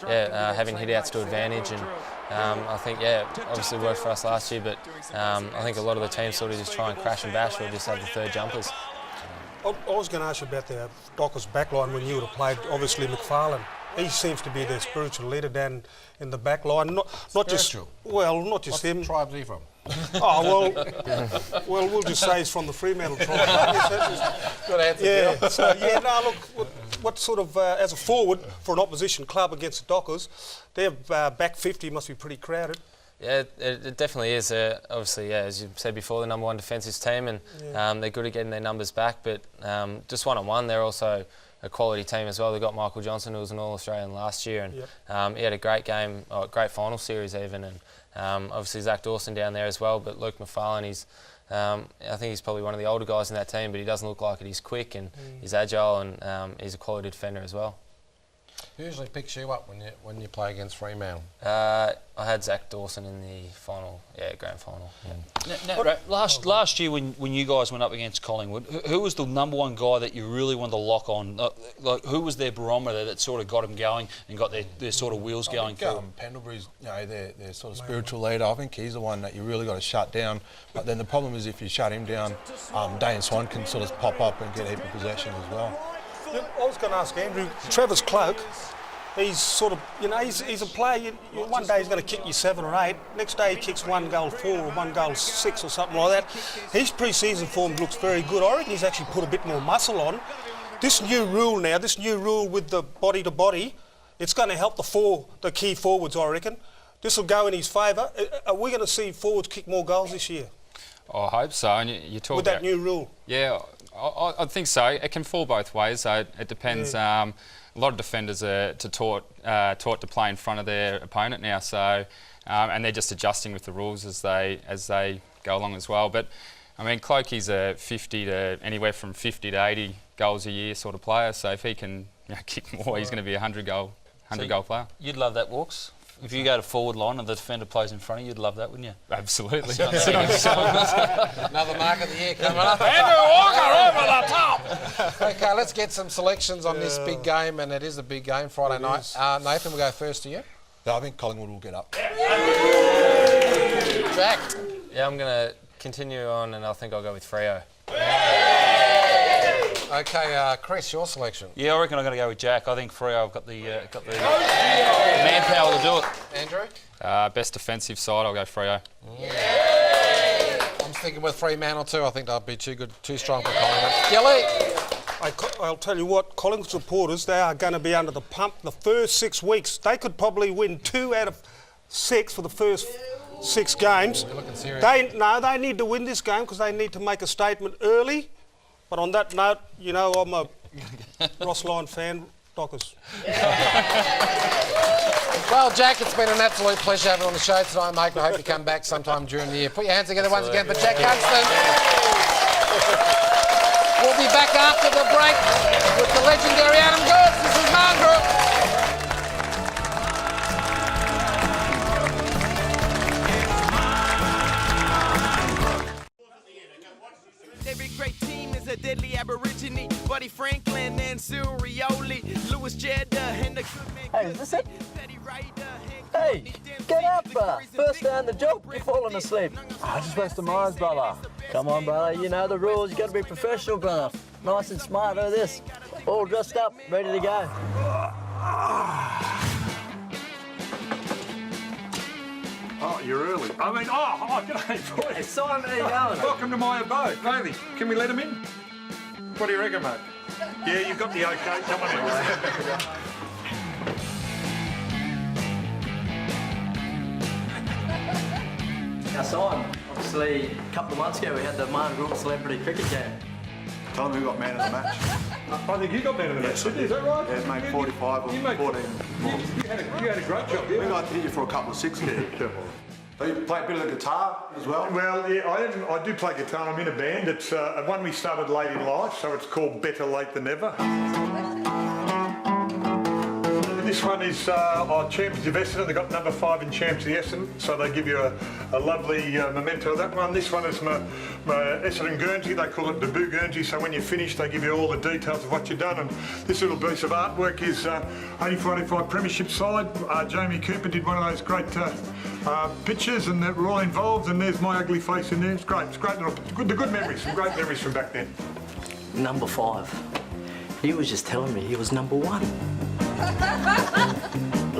having hit outs to advantage. And I think obviously worked for us last year, but I think a lot of the teams sort of just try and crash and bash or just have the third jumpers. I was going to ask you about the Dockers backline when you would have played, obviously, McFarlane. He seems to be their spiritual leader down in the backline. Not just him. What tribe is he from? Oh, well, we'll just say he's from the Fremantle tribe. Good answer. Yeah, so, look, what sort of, as a forward for an opposition club against the Dockers, their back 50 must be pretty crowded. Yeah, it definitely is. Obviously, as you said before, the number one defensive team, and they're good at getting their numbers back. But just one-on-one, they're also a quality team as well. They've got Michael Johnson, who was an All-Australian last year, and he had a great game, great final series even. And obviously Zach Dawson down there as well. But Luke McFarlane, I think he's probably one of the older guys in that team, but he doesn't look like it. He's quick and he's agile, and he's a quality defender as well. Who usually picks you up when you play against Fremantle? I had Zach Dawson in the final, grand final. Now, last year when you guys went up against Collingwood, who was the number one guy that you really wanted to lock on? Like who was their barometer that sort of got them going and got their sort of wheels going? Pendlebury's, their sort of spiritual leader. I think he's the one that you really got to shut down. But then the problem is if you shut him down, Dane Swan can sort of pop up and get a heap of possessions as well. Look, I was going to ask Andrew, Travis Cloak, he's sort of, he's a player, one day he's going to kick you 7 or 8, next day he kicks 1 goal 4 or 1 goal 6 or something like that. His pre-season form looks very good. I reckon he's actually put a bit more muscle on. This new rule with the body to body, it's going to help the key forwards, I reckon. This will go in his favour. Are we going to see forwards kick more goals this year? I hope so. And you talk with that new rule? Yeah, I think so. It can fall both ways. So it depends. A lot of defenders are taught to play in front of their opponent now. So and they're just adjusting with the rules as they go along as well. But I mean, Clokey's a 50 to anywhere from 50 to 80 goals a year sort of player. So if he can kick more, he's going to be a 100-goal player. You'd love that, Walks. If you go to forward line and the defender plays in front of you, you'd love that, wouldn't you? Absolutely. Another mark of the year coming up. Andrew Walker over the top. Okay, let's get some selections on this big game, and it is a big game Friday night. Nathan, we'll go first to you. Yeah, I think Collingwood will get up. Jack? Yeah, I'm going to continue on, and I think I'll go with Freo. Okay, Chris, your selection. Yeah, I reckon I'm going to go with Jack. I think Freo have got the manpower to do it. Andrew? Best defensive side, I'll go Freo. I'm sticking with Fremantle too. I think they'll be too strong for Collingwood. Gilly? I'll tell you what, Collingwood supporters, they are going to be under the pump the first 6 weeks. They could probably win 2 out of 6 for the first 6 games. You're looking serious. They need to win this game because they need to make a statement early. But on that note, I'm a Ross Lyon fan, Dockers. Well, Jack, it's been an absolute pleasure having you on the show tonight, mate. I hope you come back sometime during the year. Put your hands together once again for Jack Gunston. We'll be back after the break with the legendary Adam Goods. This is Marngrook. Every great team is a deadly aborigine. Buddy Franklin and Surioli, Lewis Jeddah and the good man. Hey, is this it? Hey, get up, brother. First day on the job, you're falling asleep. I just rest the minds, brother. Come on, brother. You know the rules. You got to be professional, brother. Nice and smart. Look at this. All dressed up, ready to go. Oh, you're early. G'day, boys. Hey, Simon, how you going? Welcome to my abode. Bailey, can we let him in? What do you reckon, mate? Yeah, you've got the okay. Come on in. Now, Simon, obviously, a couple of months ago, we had the Marngrook celebrity cricket game. Tell him who got man of the match. I think you got man of the match, didn't you? Is that right? Yeah, made 45 or 14 balls. You had a great job, I think I hit you for a couple of 6 there. So you play a bit of the guitar as well? Well, yeah, I do play guitar. I'm in a band. It's one we started late in life, so it's called Better Late Than Never. This one is Champions of Essendon. They got number 5 in Champions of Essendon, so they give you a lovely memento of that one. This one is my Essendon Guernsey. They call it Debut Guernsey, so when you finish, they give you all the details of what you've done. And this little piece of artwork is 84-85 Premiership side. Jamie Cooper did one of those great pictures, and we're all involved. And there's my ugly face in there. It's great. It's great little, good memories. Some great memories from back then. Number 5. He was just telling me he was number 1.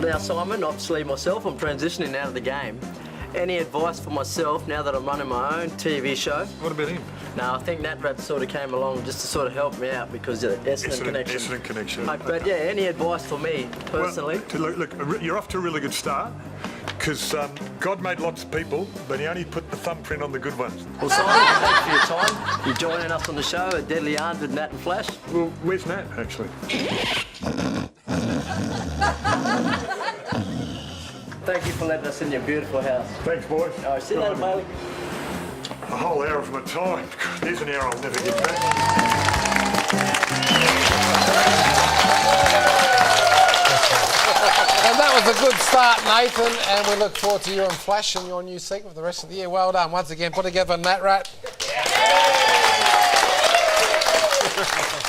Now, Simon, obviously myself, I'm transitioning out of the game. Any advice for myself now that I'm running my own TV show? What about him? No, I think Nat sort of came along just to sort of help me out because of the Essendon connection. Essendon connection. But yeah, any advice for me personally? Well, look, you're off to a really good start because God made lots of people, but he only put the thumbprint on the good ones. Well, Simon, thank you for your time. You're joining us on the show at Deadly Arms with Nat and Flash. Well, where's Nat, actually? Thank you for letting us in your beautiful house. Thanks, boys. All right, see you later, Bailey. A whole hour of my time. God, there's an hour I'll never get back. And that was a good start, Nathan, and we look forward to you and Flash and your new segment for the rest of the year. Well done once again. Put together Nat Rat.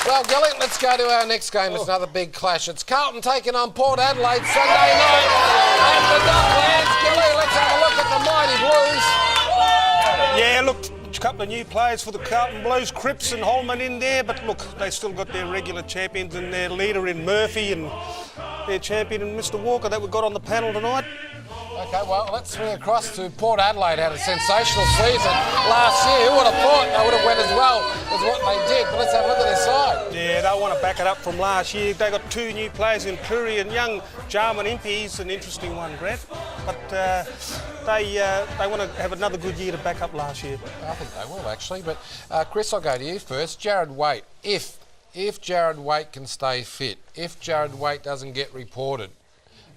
Well, Gilly, let's go to our next game. It's another big clash. It's Carlton taking on Port Adelaide Sunday night at the Docklands. Gilly, let's have a look at the mighty Blues. Yeah, look, a couple of new players for the Carlton Blues, Cripps and Holman in there, but look, they still got their regular champions and their leader in Murphy and their champion in Mr Walker that we got on the panel tonight. OK, well, let's swing across to Port Adelaide. Had a sensational season last year. Who would have thought they would have went as well as what they did? But let's have a look at their side. Yeah, they want to back it up from last year. They got two new players in Puri and young Jarman Impey. He's an interesting one, Grant. But they want to have another good year to back up last year. I think they will, actually. But Chris, I'll go to you first. Jared Waite, if Jared Waite can stay fit, if Jared Waite doesn't get reported,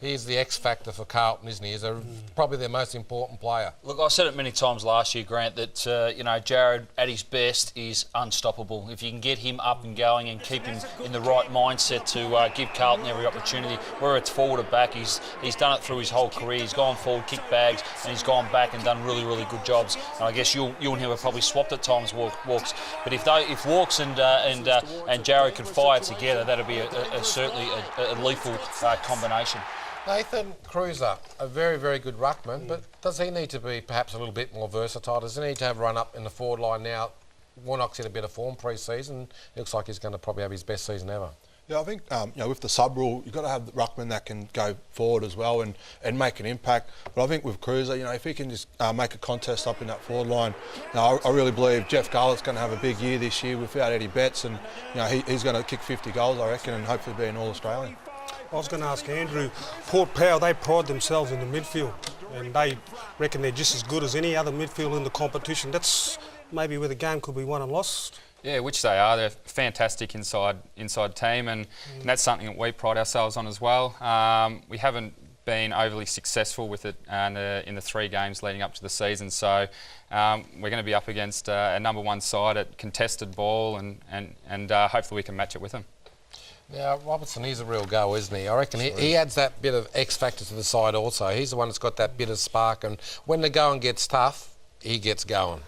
he's the X factor for Carlton, isn't he? He's probably their most important player. Look, I said it many times last year, Grant, that Jared at his best is unstoppable. If you can get him up and going and keep him in the right mindset to give Carlton every opportunity, whether it's forward or back, he's done it through his whole career. He's gone forward, kicked bags, and he's gone back and done really, really good jobs. And I guess you and him have probably swapped at times, Walks. But if Walks and Jared can fire together, that'll be certainly a lethal combination. Nathan Cruiser, a very, very good ruckman, but does he need to be perhaps a little bit more versatile? Does he need to have run up in the forward line now? Warnock's in a bit of form pre-season. Looks like he's going to probably have his best season ever. Yeah, I think with the sub rule, you've got to have the ruckman that can go forward as well and make an impact. But I think with Cruiser, if he can just make a contest up in that forward line, I really believe Jeff Garlett's going to have a big year this year without Eddie Betts, and he's going to kick 50 goals, I reckon, and hopefully be an All-Australian. I was going to ask Andrew, Port Power, they pride themselves in the midfield and they reckon they're just as good as any other midfield in the competition. That's maybe where the game could be won and lost. Yeah, which they are. They're a fantastic inside team and that's something that we pride ourselves on as well. We haven't been overly successful with it in the 3 games leading up to the season, so we're going to be up against a number 1 side at contested ball and hopefully we can match it with them. Now, Robertson is a real go, isn't he? I reckon he adds that bit of X factor to the side also. He's the one that's got that bit of spark, and when the going gets tough, he gets going.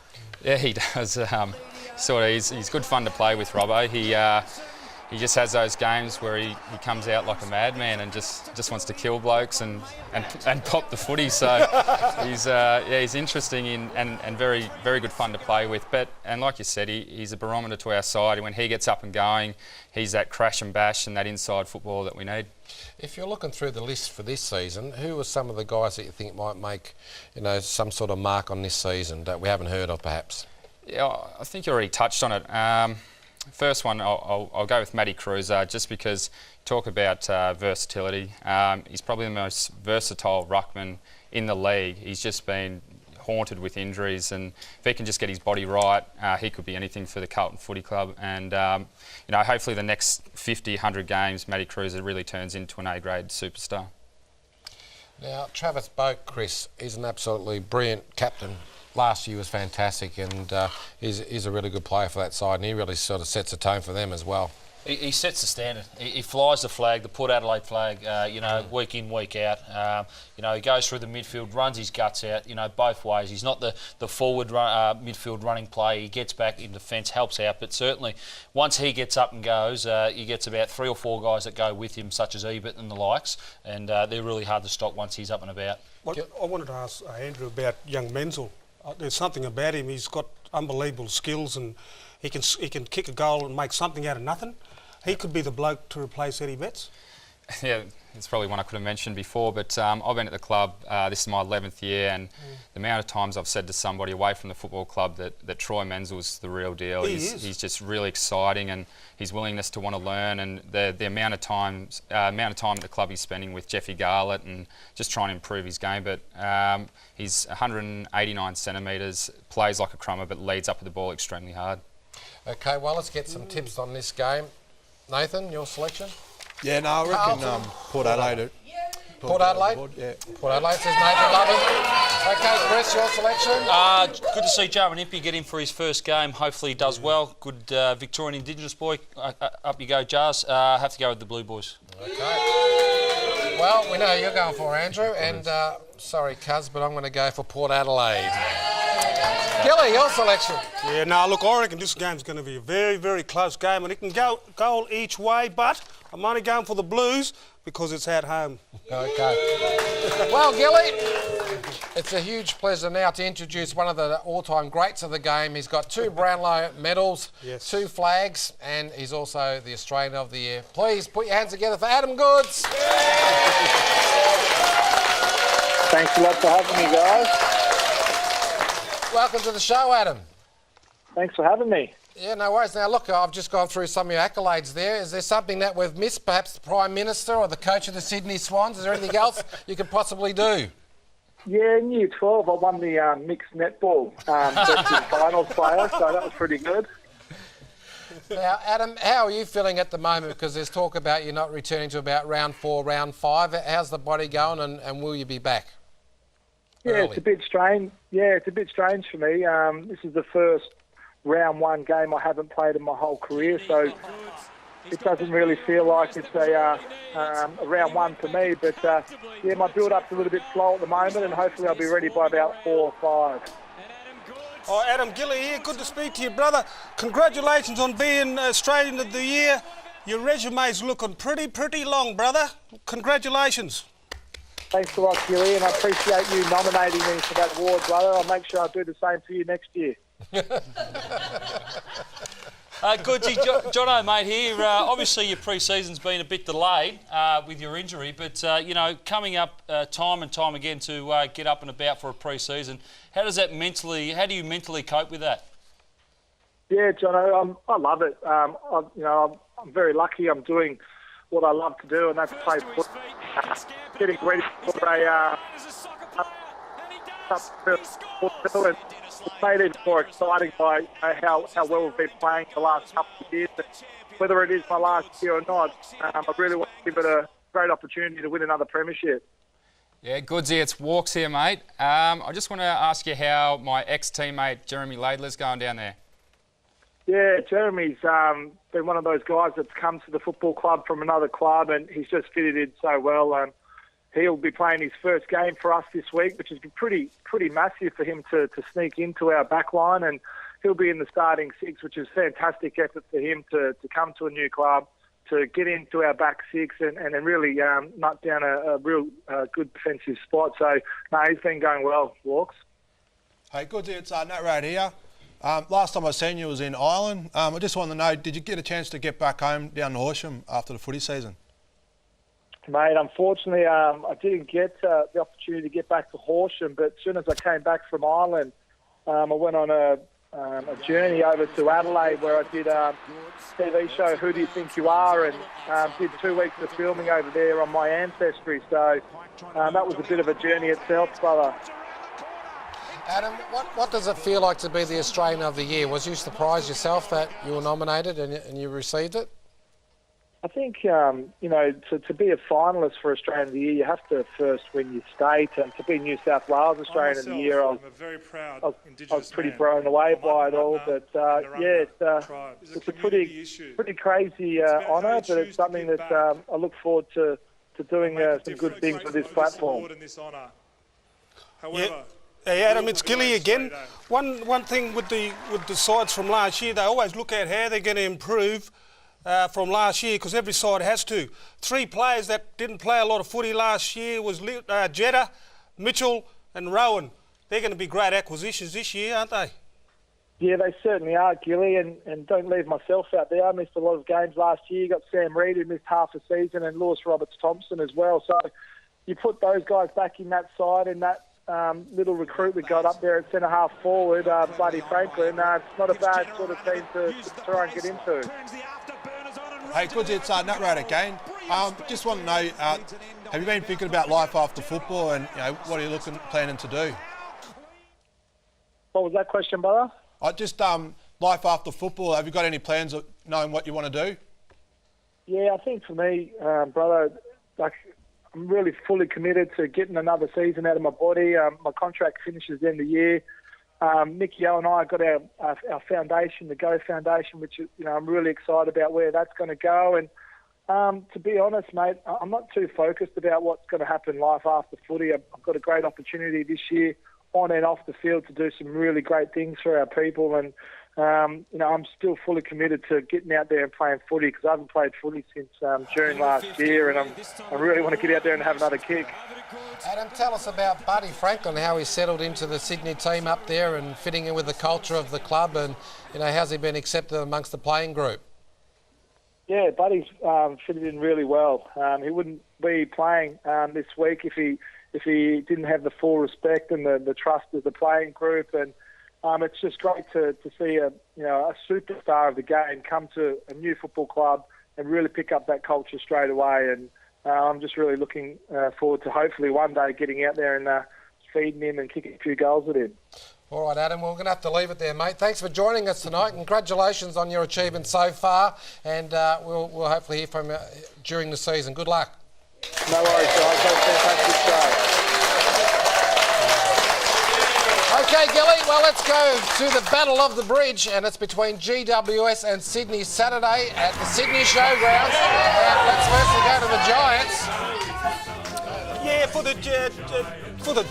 Yeah, he does. He's good fun to play with, Robbo. He just has those games where he comes out like a madman and just wants to kill blokes and pop the footy. So he's interesting and very, very good fun to play with. And like you said, he's a barometer to our side. When he gets up and going, he's that crash and bash and that inside football that we need. If you're looking through the list for this season, who are some of the guys that you think might make some sort of mark on this season that we haven't heard of perhaps? Yeah, I think you already touched on it. First one, I'll go with Matty Cruiser, just because talk about versatility. He's probably the most versatile ruckman in the league. He's just been haunted with injuries, and if he can just get his body right, he could be anything for the Carlton Footy Club. And hopefully the next 50, 100 games, Matty Cruiser really turns into an A-grade superstar. Now, Travis Boak, Chris, he's an absolutely brilliant captain. Last year was fantastic, and he's a really good player for that side, and he really sort of sets a tone for them as well. He sets the standard. He flies the flag, the Port Adelaide flag, week in, week out. He goes through the midfield, runs his guts out, both ways. He's not the forward midfield running player. He gets back in defence, helps out, but certainly once he gets up and goes, he gets about 3 or 4 guys that go with him, such as Ebert and the likes, and they're really hard to stop once he's up and about. I wanted to ask Andrew about young Menzel. There's something about him. He's got unbelievable skills, and he can kick a goal and make something out of nothing. He could be the bloke to replace Eddie Betts. Yeah, it's probably one I could have mentioned before, but I've been at the club, this is my 11th year, and the amount of times I've said to somebody away from the football club that Troy Menzel's the real deal. He's just really exciting, and his willingness to want to learn, and the amount of time at the club he's spending with Jeffy Garlett and just trying to improve his game. But he's 189 centimetres, plays like a crummer, but leads up with the ball extremely hard. Okay, well, let's get some tips on this game. Nathan, your selection? Yeah, no, I reckon Port Adelaide. Port Adelaide? Yeah. Port Adelaide says Nathan Lovey. Okay, Chris, your selection? Good to see Jarman Impey get him for his first game. Hopefully he does well. Good Victorian Indigenous boy. Up you go, Jars. Have to go with the Blue Boys. Okay. Well, we know who you're going for, Andrew, and sorry, Cuz, but I'm going to go for Port Adelaide. Gilly, your selection. Yeah, now look, I reckon this game's going to be a very, very close game, and it can go goal each way, but I'm only going for the Blues because it's at home. Okay. Well, Gilly, it's a huge pleasure now to introduce one of the all-time greats of the game. He's got 2 Brownlow medals, 2 flags, and he's also the Australian of the Year. Please put your hands together for Adam Goods. Thanks a lot for having me, guys. Welcome to the show, Adam. Thanks for having me. Yeah, no worries. Now, look, I've just gone through some of your accolades there. Is there something that we've missed, perhaps the Prime Minister or the coach of the Sydney Swans? Is there anything else you could possibly do? Yeah, in Year 12, I won the mixed netball best in finals player, so that was pretty good. Now, Adam, how are you feeling at the moment? Because there's talk about you not returning to about round 4, round 5. How's the body going, and will you be back? Yeah, early? it's a bit strange. Yeah, it's a bit strange for me. This is the first round 1 game I haven't played in my whole career, so it doesn't really feel like it's a round 1 for me. But yeah, my build-up's a little bit slow at the moment, and hopefully I'll be ready by about 4 or 5. Oh, Adam Gilly here. Good to speak to you, brother. Congratulations on being Australian of the Year. Your resume's looking pretty long, brother. Congratulations. Thanks a lot, Gilly, and I appreciate you nominating me for that award, brother. I'll make sure I do the same for you next year. Goodsy, Jono, mate, here. Obviously, your pre-season's been a bit delayed with your injury, but, you know, coming up time and time again to get up and about for a pre-season, how do you mentally cope with that? Yeah, Jono, I love it. I'm very lucky. I'm doing what I love to do, and that's play football. Getting ready for a and it's made it more exciting by how well we've been playing the last couple of years. Whether it is my last year or not, I really want to give it a great opportunity to win another premiership. Yeah, Goodsy, it's Walks here, mate. I just want to ask you how my ex-teammate Jeremy Laidler's going down there. Yeah, Jeremy's been one of those guys that's come to the football club from another club, and he's just fitted in so well. He'll be playing his first game for us this week, which is pretty massive for him to sneak into our back line, and he'll be in the starting 6, which is a fantastic effort for him to come to a new club, to get into our back 6 and really nut down a real good defensive spot. So, no, he's been going well, Walks. Hey, Goodsy, it's Nat Rad here. Last time I seen you was in Ireland. I just wanted to know, did you get a chance to get back home down to Horsham after the footy season? Mate, unfortunately, I didn't get the opportunity to get back to Horsham, but as soon as I came back from Ireland, I went on a journey over to Adelaide where I did a TV show, Who Do You Think You Are, and did 2 weeks of filming over there on my ancestry. So that was a bit of a journey itself, brother. Adam, what does it feel like to be the Australian of the Year? Was you surprised yourself that you were nominated and you received it? I think, to be a finalist for Australian of the Year, you have to first win your state, and to be New South Wales Australian of the Year, I was pretty blown away by it all. But it's a pretty crazy honour, but it's something that I look forward to doing some good things with this platform. Yeah. Hey Adam, it's Gilly again. One thing with the sides from last year, they always look at how they're going to improve from last year, because every side has to. 3 players that didn't play a lot of footy last year was Jetta, Mitchell and Rowan. They're going to be great acquisitions this year, aren't they? Yeah, they certainly are, Gilly, and don't leave myself out there. I missed a lot of games last year. You got Sam Reid, who missed half a season, and Lewis Roberts-Thompson as well. So you put those guys back in that side, and that little recruit we got up there at centre-half forward, Buddy Franklin, it's not a bad sort of team to try and get into. Hey, Goodsy, it's Nat Rad again. Just want to know, have you been thinking about life after football, and what are you planning to do? What was that question, brother? Just life after football. Have you got any plans of knowing what you want to do? Yeah, I think for me, brother, I'm really fully committed to getting another season out of my body. My contract finishes at the end of the year. Nicky O and I got our foundation, the Go Foundation, which I'm really excited about where that's going to go. And To be honest, mate, I'm not too focused about what's going to happen in life after footy. I've got a great opportunity this year on and off the field to do some really great things for our people, and I'm still fully committed to getting out there and playing footy, because I haven't played footy since June last year, and I really want to get out there and have another kick. Adam, tell us about Buddy Franklin, how he settled into the Sydney team up there and fitting in with the culture of the club, and how's he been accepted amongst the playing group? Yeah, Buddy's fitted in really well. He wouldn't be playing this week if he didn't have the full respect and the trust of the playing group, and it's just great to see a superstar of the game come to a new football club and really pick up that culture straight away. And I'm just really looking forward to hopefully one day getting out there and feeding him and kicking a few goals at him. All right, Adam, we're going to have to leave it there, mate. Thanks for joining us tonight. Congratulations on your achievement so far, and we'll hopefully hear from you during the season. Good luck. No worries, guys. Have a fantastic show. Okay, Gilly, well, let's go to the Battle of the Bridge, and it's between GWS and Sydney Saturday at the Sydney Showgrounds. Let's firstly go to the Giants. Yeah, for the Giants. For the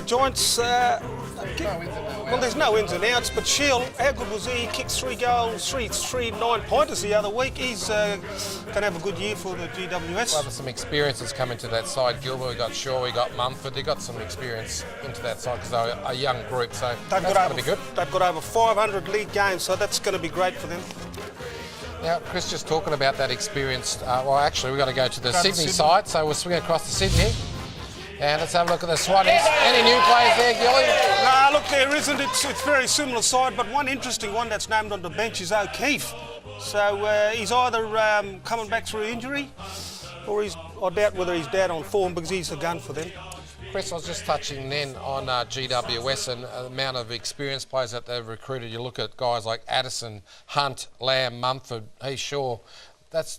Giants, well, there's no ins and outs, but Shield, how good was he? He kicked 3 goals, three 9-pointers the other week. He's going to have a good year for the GWS. Well, there's some experiences coming to that side. Gilbert, we got Shaw, we got Mumford. They got some experience into that side because they're a young group, so that's going to be good. They've got over 500 league games, so that's going to be great for them. Now, Chris, just talking about that experience, well, actually, we've got to go to the Sydney side, so we'll swing across to Sydney. And let's have a look at the Swannies. Any new players there, Gilly? Nah, look, there isn't. It's very similar side, but one interesting one that's named on the bench is O'Keefe. So he's either coming back through injury, or I doubt whether he's down on form because he's a gun for them. Chris, I was just touching then on GWS and the amount of experienced players that they've recruited. You look at guys like Addison, Hunt, Lamb, Mumford, Shaw.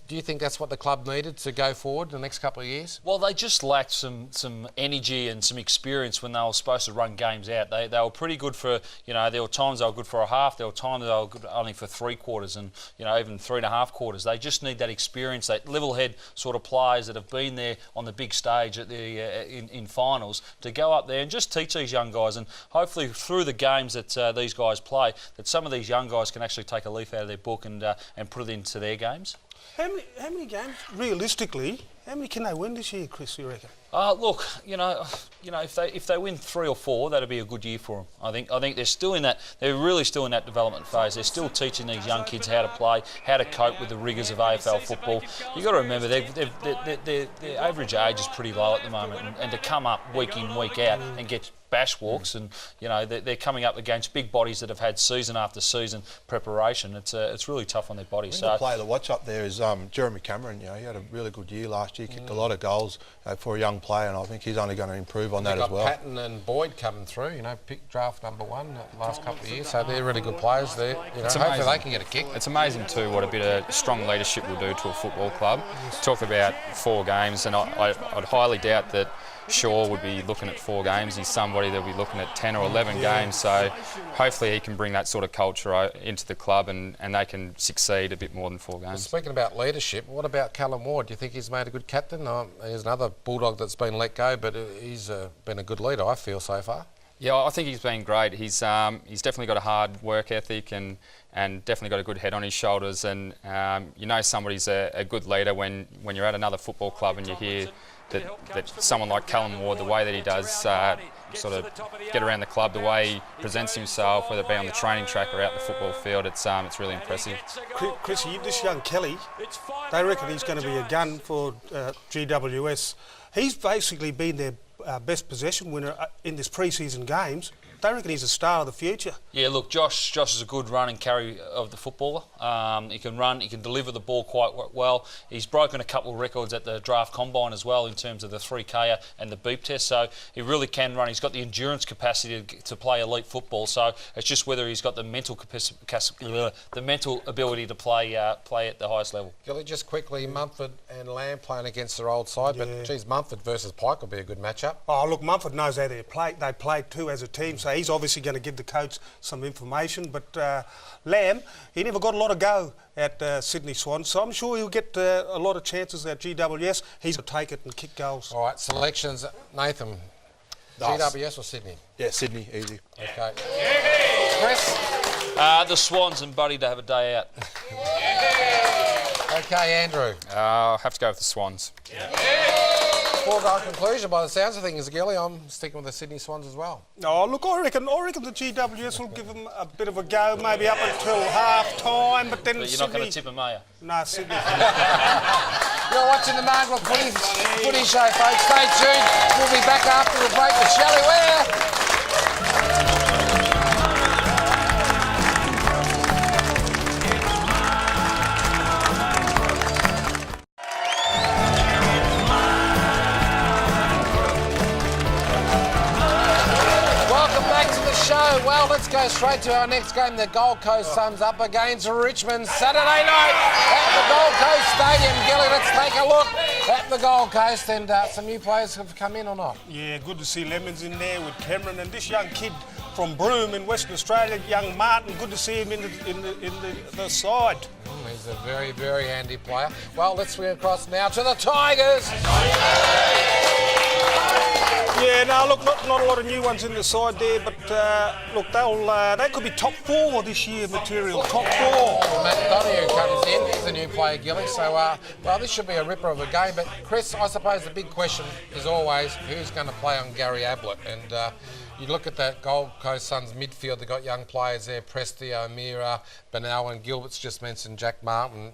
Do you think that's what the club needed to go forward the next couple of years? Well, they just lacked some energy and some experience when they were supposed to run games out. They were pretty good for, there were times they were good for a half, there were times they were good only for 3 quarters and, even 3.5 quarters. They just need that experience, that level head sort of players that have been there on the big stage at in finals to go up there and just teach these young guys, and hopefully through the games that these guys play, that some of these young guys can actually take a leaf out of their book and put it into their games. How many games, realistically, how many can they win this year, Chris, you reckon? Look, if they win 3 or 4, that'd be a good year for them. I think they're still in that. They're really still in that development phase. They're still teaching these young kids how to play, how to cope with the rigours of AFL football. You got to remember their average age is pretty low at the moment, and to come up week in, week out and get bash walks, and they're coming up against big bodies that have had season after season preparation. It's really tough on their bodies. So the player to watch up there is Jeremy Cameron. He had a really good year last year. Kicked a lot of goals for a young player, and I think he's only going to improve on that as well. Patton and Boyd coming through. Picked draft number 1 the last couple of years, so they're really good players there. Hopefully they can get a kick. It's amazing too what a bit of strong leadership will do to a football club. Talk about 4 games, and I'd highly doubt that Shaw would be looking at 4 games. He's somebody that'll be looking at 10 or 11 games, so hopefully he can bring that sort of culture into the club and they can succeed a bit more than 4 games. Well, speaking about leadership, what about Callum Ward? Do you think he's made a good captain? He's another Bulldog that's been let go, but he's been a good leader, I feel, so far. Yeah, I think he's been great. He's definitely got a hard work ethic and definitely got a good head on his shoulders, and somebody's a good leader when you're at another football club and you hear that someone like Callum Ward, the way that he does sort of get around the club, the way he presents himself, whether it be on the training track or out the football field, it's really impressive. Chris, this young Kelly, they reckon he's going to be a gun for GWS. He's basically been their best possession winner in this pre-season games. They reckon he's a star of the future. Yeah, look, Josh is a good run and carry of the footballer. He can run, he can deliver the ball quite well. He's broken a couple of records at the draft combine as well in terms of the 3K and the beep test, so he really can run. He's got the endurance capacity to play elite football, so it's just whether he's got the mental ability to play at the highest level. Gilly, just quickly, Mumford and Lamb playing against their old side, but geez, Mumford versus Pike will be a good matchup. Oh, look, Mumford knows how they play. They play too as a team, so so he's obviously going to give the coach some information. But Lamb, he never got a lot of go at Sydney Swans, so I'm sure he'll get a lot of chances at GWS. He's going to take it and kick goals. All right, selections, Nathan. GWS or Sydney? Yeah, Sydney, easy. Okay. Chris? The Swans and Buddy to have a day out. Okay, Andrew. I'll have to go with the Swans. 4-goal conclusion by the sounds of things, Gilly. I'm sticking with the Sydney Swans as well. Oh, look, I reckon the GWS will give them a bit of a go, maybe up until half-time, but then But you're Sydney... not going to tip them, are you? No, Sydney. You're watching the Marngrook footy show, folks. Stay tuned. We'll be back after the break with Shelley Ware. Well, let's go straight to our next game. The Gold Coast Suns up against Richmond Saturday night at the Gold Coast Stadium. Gilly, let's take a look at the Gold Coast, and some new players have come in or not? Yeah, good to see Lemons in there with Cameron and this young kid from Broome in Western Australia, young Martin. Good to see him in the side. He's a very, very handy player. Well, let's swing across now to the Tigers. Yeah, no, look, not a lot of new ones in the side there, but look, they could be top 4 this year material, top 4. Matt Donoghue comes in, he's a new player, Gilly, so, well, this should be a ripper of a game, but Chris, I suppose the big question is always who's going to play on Gary Ablett, and you look at that Gold Coast Suns midfield, they've got young players there, Presti, O'Meara, Benal, and Gilbert's just mentioned Jack Martin.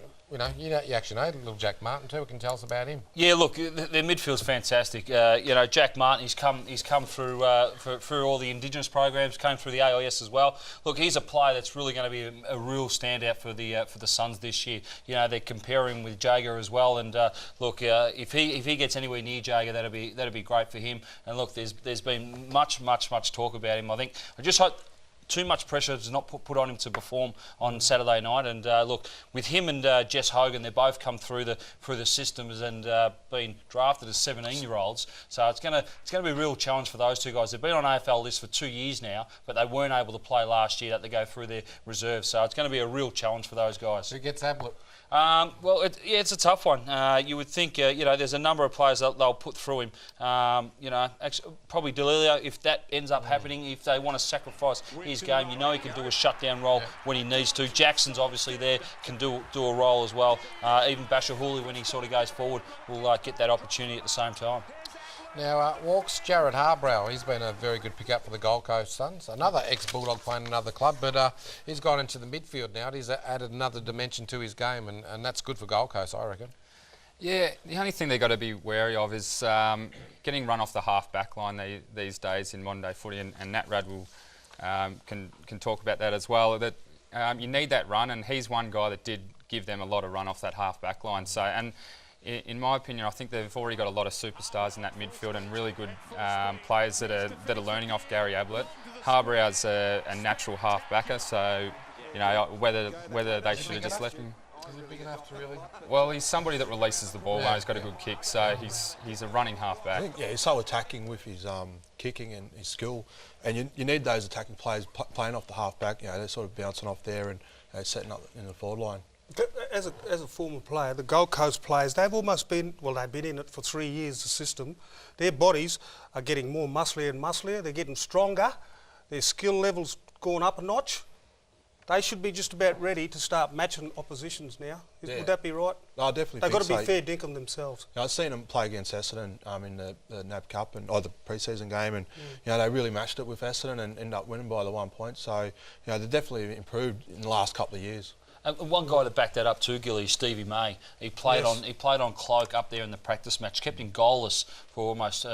You actually know little Jack Martin too. Can tell us about him. Yeah, look, their midfield's fantastic. Jack Martin, he's come through through all the Indigenous programs, came through the AIS as well. Look, he's a player that's really going to be a real standout for the Suns this year. They're comparing with Jager as well, and look, if he gets anywhere near Jager, that'd be great for him. And look, there's been much talk about him. I just hope too much pressure is not put on him to perform on Saturday night. And look, with him and Jess Hogan, they both come through the systems and been drafted as 17-year-olds. So it's going to be a real challenge for those two guys. They've been on AFL list for 2 years now, but they weren't able to play last year. That they go through their reserves. So it's going to be a real challenge for those guys. Who gets Ablett? Well, it's a tough one. You would think, there's a number of players they'll put through him. Probably Delilio, if that ends up happening, if they want to sacrifice his game, he can do a shutdown role when he needs to. Jackson's obviously there, can do a role as well. Even Bashahuli, when he sort of goes forward, will get that opportunity at the same time. Now, Walks, Jared Harbrow, he's been a very good pickup for the Gold Coast Suns. Another ex-Bulldog playing another club, but he's gone into the midfield now. He's added another dimension to his game, and that's good for Gold Coast, I reckon. Yeah, the only thing they've got to be wary of is getting run off the half-back line these days in modern-day footy, and Nat Rad will can talk about that as well. That you need that run, and he's one guy that did give them a lot of run off that half-back line. So, and in my opinion, I think they've already got a lot of superstars in that midfield and really good players that are learning off Gary Ablett. Harbrow's a natural half-backer, so whether they should have just left him. Is he big enough to really? Well, he's somebody that releases the ball. He's got a good kick, so he's a running half-back. I think, he's so attacking with his kicking and his skill, and you need those attacking players playing off the half-back. They're sort of bouncing off there and setting up in the forward line. As a former player, the Gold Coast players, they've been in it for 3 years, the system. Their bodies are getting more musclier and musclier. They're getting stronger. Their skill level's gone up a notch. They should be just about ready to start matching oppositions now. Would that be right? No, definitely. They've got to be fair dinkum themselves. I've seen them play against Essendon in the NAB Cup or the pre-season game, and they really matched it with Essendon and ended up winning by the 1 point. So they've definitely improved in the last couple of years. One guy to back that up too, Gilly, is Stevie May. He played on Cloak up there in the practice match, kept him goalless for almost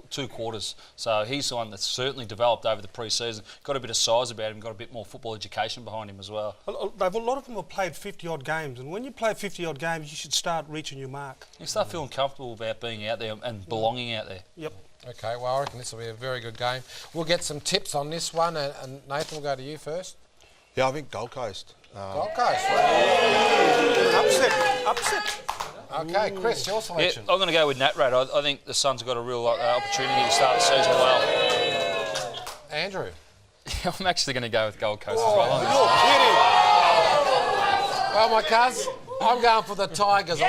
2 quarters. So he's the one that's certainly developed over the pre-season. Got a bit of size about him, got a bit more football education behind him as well. A lot of them have played 50-odd games, and when you play 50-odd games, you should start reaching your mark. You start feeling comfortable about being out there and belonging out there. Yep. Okay, well, I reckon this will be a very good game. We'll get some tips on this one, and Nathan, we'll go to you first. Yeah, I think Gold Coast. Gold Coast. Upset. Okay, Chris, your selection. Yeah, I'm going to go with Nat Rad. I think the Suns have got a real opportunity to start the season well. Andrew? I'm actually going to go with Gold Coast Oh, as well on this you're one. kidding. Well, my cuz, I'm going for the Tigers. I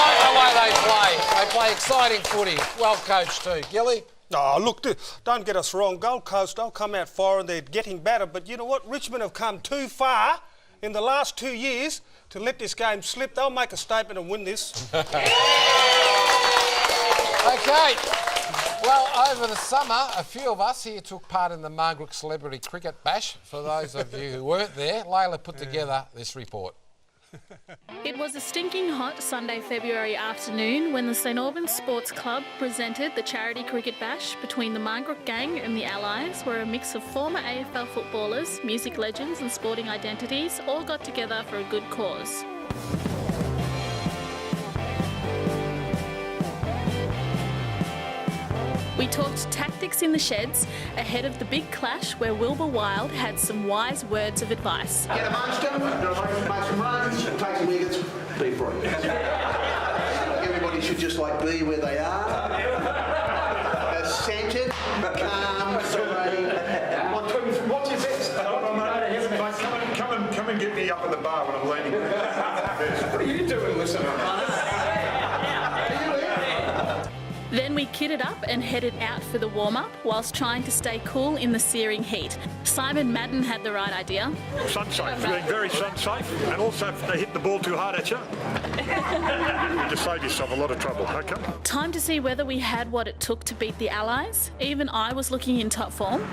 like the way they play. They play exciting footy. Well coached too. Gilly? Oh, look, don't get us wrong. Gold Coast, they'll come out far and they're getting better. But you know what? Richmond have come too far in the last 2 years to let this game slip. They'll make a statement and win this. Okay. Well, over the summer, a few of us here took part in the Marngrook Celebrity Cricket Bash. For those of you who weren't there, Layla put together this report. It was a stinking hot Sunday, February afternoon when the St Albans Sports Club presented the charity cricket bash between the Marngrook gang and the Allies, where a mix of former AFL footballers, music legends and sporting identities all got together for a good cause. We talked tactics in the sheds ahead of the big clash where Wilbur Wilde had some wise words of advice. Get amongst them, make some runs, take some wickets, be free. Everybody should just be where they are. Centred, calm, serene. What's your best? Come and get me up in the bar when I'm leaning. What are you doing, listener? Then we kitted up and headed out for the warm-up whilst trying to stay cool in the searing heat. Simon Madden had the right idea. Sun safe, being very sun safe, and also if they hit the ball too hard at you, you just save yourself a lot of trouble, okay? Time to see whether we had what it took to beat the Allies. Even I was looking in top form.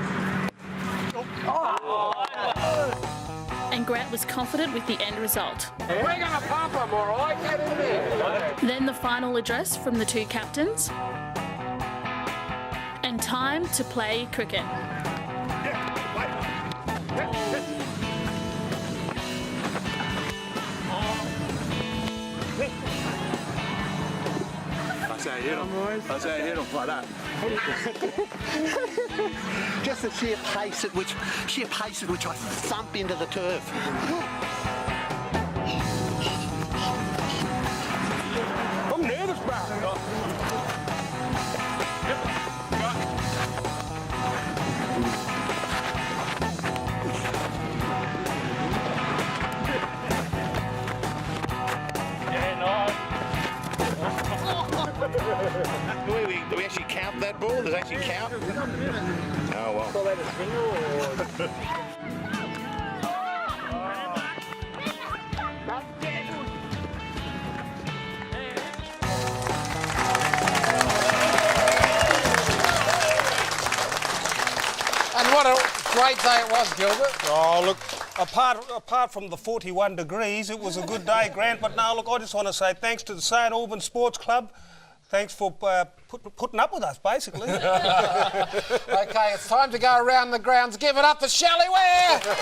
And Grant was confident with the end result. We're going to pump them, all right? Get in there. Then the final address from the two captains. And time to play cricket. That's how you hit them. That's how you hit them, like that. Just the sheer pace at which I thump into the turf. I'm nervous, bro. Do we actually count that ball? Does it actually count? Oh, well. And what a great day it was, Gilbert. Oh, look, apart from the 41 degrees, it was a good day, Grant. But now, look, I just want to say thanks to the St Albans Sports Club. Thanks for putting up with us, basically. Okay, it's time to go around the grounds. Give it up for Shelley Ware! Welcome,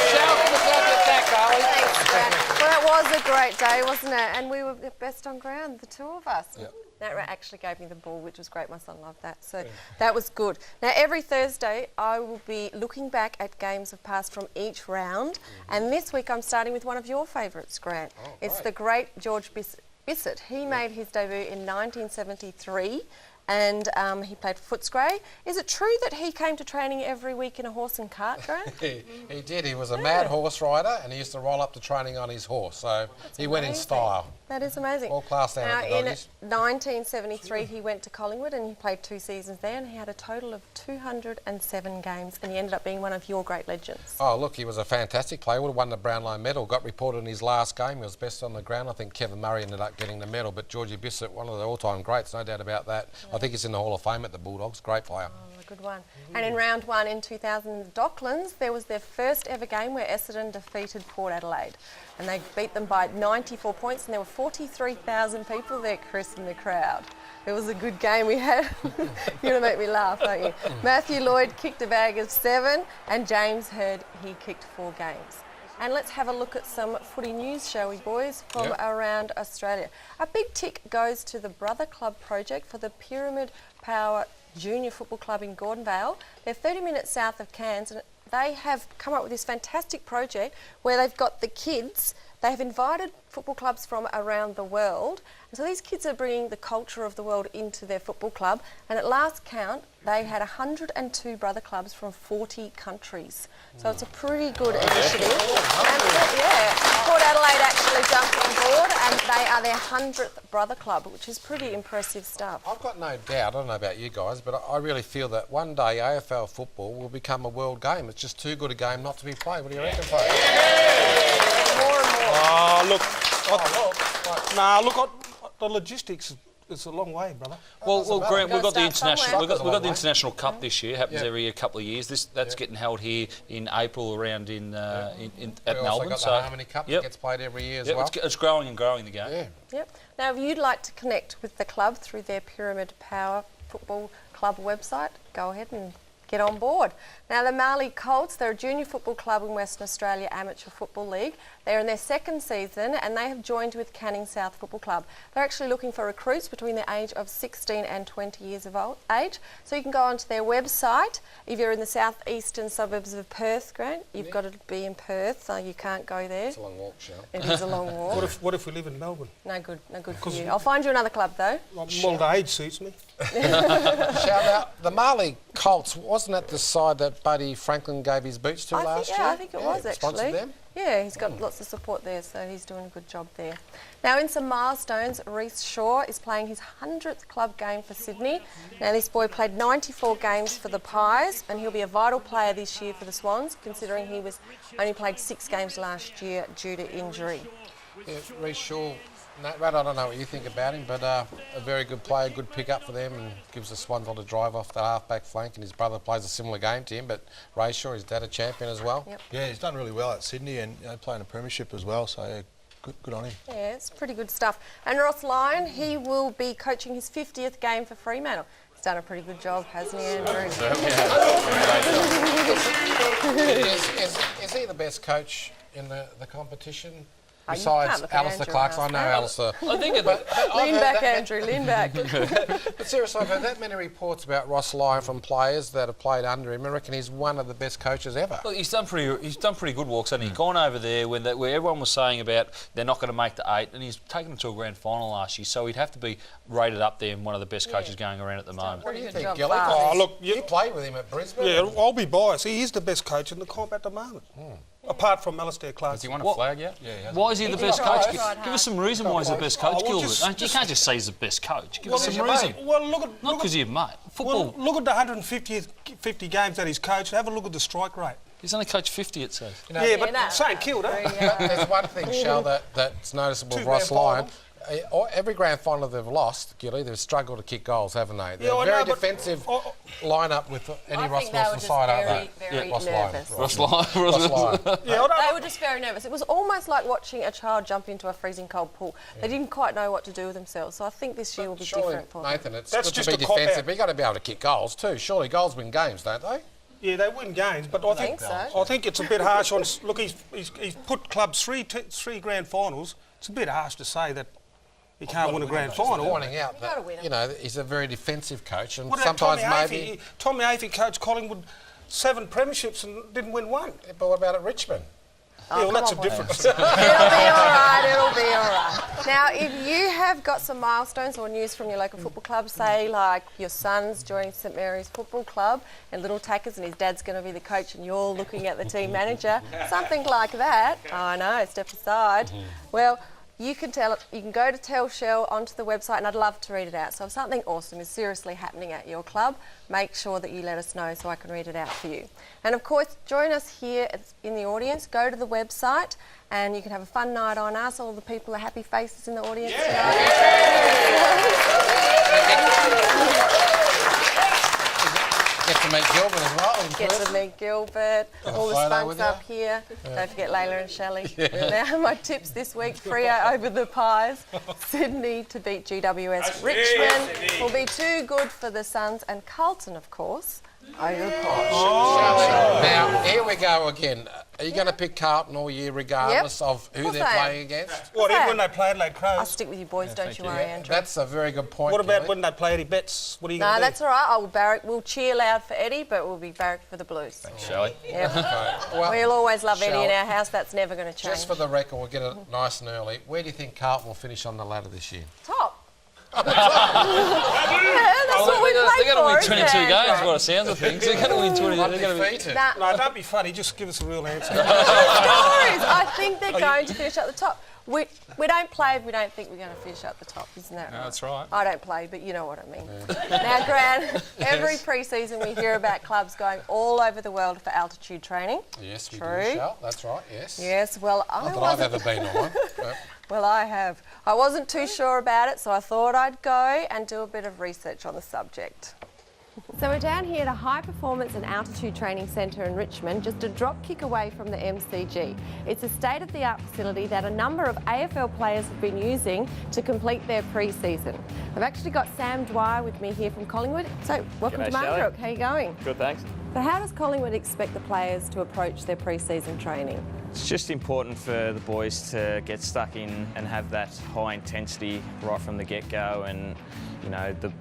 Shell. Give us your deck, Carly. Thanks, Grant. Well, it was a great day, wasn't it? And we were best on ground, the two of us. Yep. That actually gave me the ball, which was great. My son loved that. So that was good. Now, every Thursday, I will be looking back at games of past from each round. And this week, I'm starting with one of your favourites, Grant. It's the great George Bissett. He made his debut in 1973 and he played for Footscray. Is it true that he came to training every week in a horse and cart, Grant? He did. He was a mad horse rider and he used to roll up to training on his horse. So he went in style. That is amazing. All classed out at the in doggies. 1973, he went to Collingwood and he played 2 seasons there and he had a total of 207 games and he ended up being one of your great legends. Oh, look, he was a fantastic player. Would have won the Brownlow medal. Got reported in his last game. He was best on the ground. I think Kevin Murray ended up getting the medal, but Georgie Bissett, one of the all-time greats, no doubt about that. Yeah. I think he's in the Hall of Fame at the Bulldogs. Great player. Oh, a good one. And in round 1 in 2000, Docklands, there was their first ever game where Essendon defeated Port Adelaide. And they beat them by 94 points and there were 43,000 people there, Chris, in the crowd. It was a good game we had. You're going to make me laugh, aren't you? Matthew Lloyd kicked a bag of 7 and James Hird, he kicked 4 games. And let's have a look at some footy news, shall we, boys, from around Australia. A big tick goes to the Brother Club project for the Pyramid Power Junior Football Club in Gordonvale. They're 30 minutes south of Cairns and they have come up with this fantastic project where they've got the kids, They have invited football clubs from around the world, and so these kids are bringing the culture of the world into their football club, and at last count they had 102 brother clubs from 40 countries. So it's a pretty good initiative. And Port Adelaide actually jumped on board, and they are their 100th brother club, which is pretty impressive stuff. I've got no doubt, I don't know about you guys, but I really feel that one day AFL football will become a world game. It's just too good a game not to be played. What do you reckon, folks? More and more. The logistics is a long way, brother. Well, Grant, we've got the somewhere. international cup this year. Happens every couple of years. That's getting held here in April around at Melbourne. Got the Harmony Cup that gets played every year as well. It's growing and growing the game. Yeah. Yep. Now, if you'd like to connect with the club through their Pyramid Power Football Club website, go ahead and get on board. Now, the Marley Colts, they're a junior football club in Western Australia Amateur Football League. They're in their second season and they have joined with Canning South Football Club. They're actually looking for recruits between the age of 16 and 20 years of age. So you can go onto their website. If you're in the southeastern suburbs of Perth, Grant, you've got to be in Perth, so you can't go there. It's a long walk, Shell. It is a long walk. What if we live in Melbourne? No good for you. I'll find you another club though. Well, the age suits me. Shout out, the Marley Colts, wasn't that the side that Buddy Franklin gave his boots to last year? I think it was actually. Sponsored them? Yeah, he's got lots of support there, so he's doing a good job there. Now, in some milestones, Reece Shaw is playing his 100th club game for Sydney. Now, this boy played 94 games for the Pies, and he'll be a vital player this year for the Swans, considering he only played 6 games last year due to injury. Yeah, Reece Shaw, Rad, I don't know what you think about him, but a very good player, good pick-up for them, and gives the Swans a lot of drive off the half-back flank, and his brother plays a similar game to him, but Reece Shaw, his dad a champion as well. Yep. Yeah, he's done really well at Sydney and playing a premiership as well, so good on him. Yeah, it's pretty good stuff. And Ross Lyon, he will be coaching his 50th game for Fremantle. He's done a pretty good job, hasn't he, Andrew? Is he the best coach in the competition? Oh, Besides Alistair Clarkson, I know Alistair. I think lean back, Andrew, lean back. But seriously, I've heard that many reports about Ross Lyon from players that have played under him. I reckon he's one of the best coaches ever. Look, he's done pretty good walks, hasn't he? Gone over there where everyone was saying about they're not going to make the 8, and he's taken them to a grand final last year, so he'd have to be rated up there and one of the best coaches going around at the moment. What do you think, Gilly? Look, you played with him at Brisbane. Yeah, I'll be biased. He is the best coach in the comp at the moment. Apart from Alistair Clarkson. Has he won a flag yet? Yeah. Why is he the best coach? Give us some reason why he's the best coach, Gilbert. You can't just say he's the best coach. Give us some reason. Well, not because you're mate. Football. Well, look at the 150 games that he's coached. Have a look at the strike rate. He's only coached 50, it says. St Kilda. There's one thing, Shell, that's noticeable with Ross Lyon. Every grand final they've lost, Gilly, they've struggled to kick goals, haven't they? They're a very defensive line-up with any Ross Lawson side, aren't they? Very nervous. Ross Lyon. They were just very nervous. It was almost like watching a child jump into a freezing cold pool. They didn't quite know what to do with themselves. So I think this year will be different for them. Nathan, it's good to be defensive, but you've got to be able to kick goals too. Surely goals win games, don't they? Yeah, they win games, but I think it's a bit harsh on. Look, he's put clubs three grand finals. It's a bit harsh to say that he can't win a grand final. Pointing out that he's a very defensive coach, and What sometimes Tommy Afey coached Collingwood 7 premierships and didn't win 1. Yeah, but what about at Richmond? Well, that's a difference. It'll be all right, it'll be all right. Now, if you have got some milestones or news from your local football club, say like your son's joining St Mary's Football Club and Little Tackers and his dad's going to be the coach and you're looking at the team manager, something like that. I know, step aside. Well, you can go to Tell Shell onto the website, and I'd love to read it out. So if something awesome is seriously happening at your club, make sure that you let us know so I can read it out for you. And of course, join us here in the audience. Go to the website and you can have a fun night on us. All the people are happy faces in the audience Get to meet Gilbert as well. Get to meet Gilbert. All the spunks up here. Don't forget Layla and Shelley. Now, my tips this week: Freo over the Pies, Sydney to beat GWS, Richmond will be too good for the Suns, and Carlton, of course, over the Pies. Now, here we go again. Are you going to pick Carlton all year regardless of who they're playing against? What, even when they play Adelaide Crows? I'll stick with you boys, don't you worry, Andrew. That's a very good point. What about Kelly. when they play Eddie Betts? What are you going to do? No, that's all right. I will barrack. We'll cheer loud for Eddie, but we'll be barrack for the Blues. Thanks, Shelley. Yep. Okay. Well, we'll always love Eddie in Shelley, our house. That's never going to change. Just for the record, we'll get it nice and early. Where do you think Carlton will finish on the ladder this year? Top. Yeah, that's what we play they're going to for, win 22 isn't it? games, what it sounds of things. They're going to win 22. They're going to be... No, don't be funny. Just give us a real answer. Stories. I think they're going to finish at the top. We don't play if we don't think we're going to finish at the top, isn't that right? That's right. I don't play, but you know what I mean. Now, Grant, every pre-season we hear about clubs going all over the world for altitude training. Yes, we True. do, Shell. That's right, yes. Yes, well, Not that I've ever been on one. But Well, I have. I wasn't too sure about it, so I thought I'd go and do a bit of research on the subject. So we're down here at a high performance and altitude training centre in Richmond, just a drop kick away from the MCG. It's a state-of-the-art facility that a number of AFL players have been using to complete their pre-season. I've actually got Sam Dwyer with me here from Collingwood. So welcome G'day, to Marngrook. How are you going? Good, thanks. So how does Collingwood expect the players to approach their pre-season training? It's just important for the boys to get stuck in and have that high intensity right from the get-go, and you know the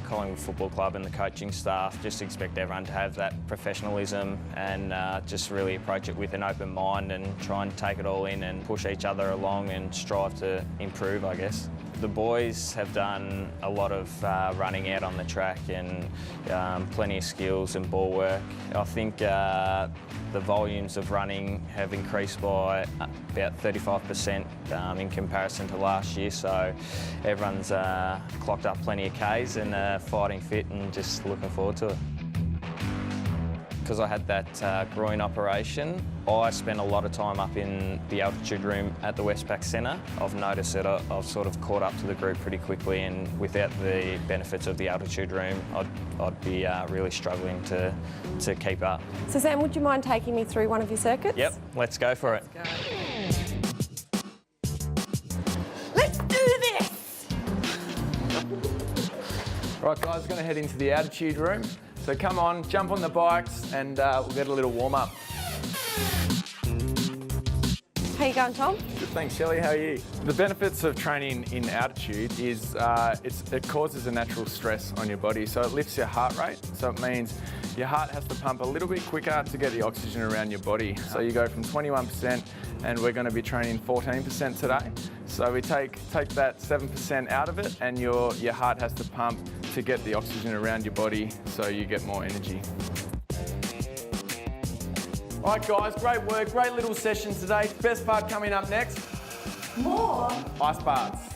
Collingwood Football Club and the coaching staff just expect everyone to have that professionalism and just really approach it with an open mind and try and take it all in and push each other along and strive to improve, I guess. The boys have done a lot of running out on the track and plenty of skills and ball work. I think the volumes of running have increased by about 35% in comparison to last year, so everyone's clocked up plenty of Ks and fighting fit and just looking forward to it. Because I had that groin operation, I spent a lot of time up in the altitude room at the Westpac Centre. I've noticed that I've sort of caught up to the group pretty quickly, and without the benefits of the altitude room, I'd be really struggling to keep up. So Sam, would you mind taking me through one of your circuits? Yep, let's go for it. Let's do this! Right guys, we're going to head into the altitude room. So come on, jump on the bikes and we'll get a little warm up. How you going, Tom? Good, thanks Shelley, how are you? The benefits of training in altitude is it causes a natural stress on your body, so it lifts your heart rate. So it means your heart has to pump a little bit quicker to get the oxygen around your body. So you go from 21% and we're going to be training 14% today. So we take that 7% out of it and your heart has to pump to get the oxygen around your body so you get more energy. All right guys, great work, great little session today. Best part coming up next. More? Ice baths.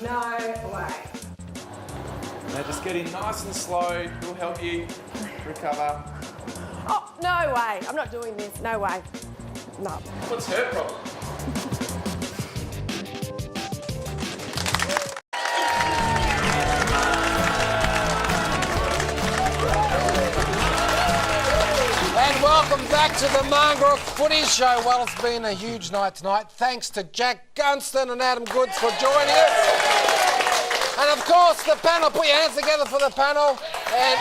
No way. Now just get in nice and slow, it'll help you recover. Oh, no way. I'm not doing this. No way. No. What's her problem? And welcome back to the Marngrook Footy Show. Well, it's been a huge night tonight. Thanks to Jack Gunston and Adam Goods for joining us. And of course, the panel. Put your hands together for the panel. And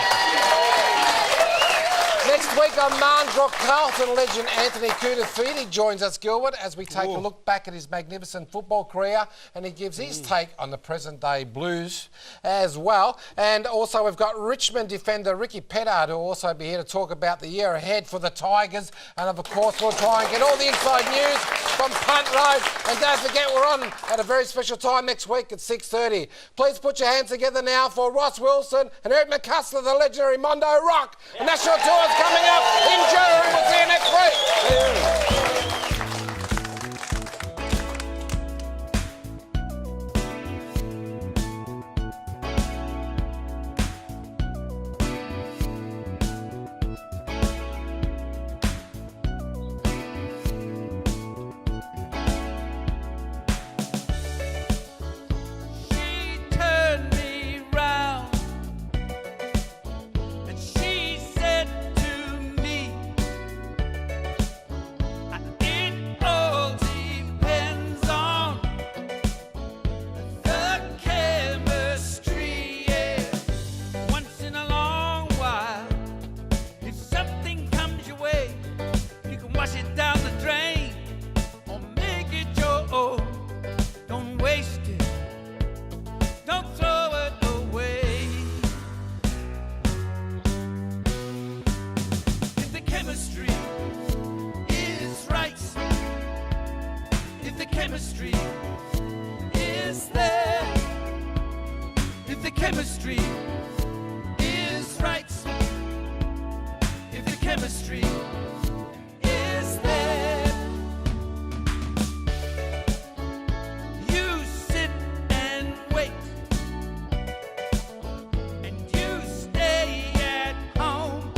next week on Marngrook, Carlton legend Anthony Koutafiti joins us, Gilbert, as we take a look back at his magnificent football career, and he gives his take on the present-day Blues as well. And also we've got Richmond defender Ricky Pettard, who will also be here to talk about the year ahead for the Tigers. And of course, we'll try and get all the inside news from Punt Road. And don't forget, we're on at a very special time next week at 6:30. Please put your hands together now for Ross Wilson and Eric McCusker, the legendary Mondo Rock. And National Tour's coming up in June. We'll see you next week. chemistry is there, if the chemistry is right, if the chemistry is there, you sit and wait, and you stay at home,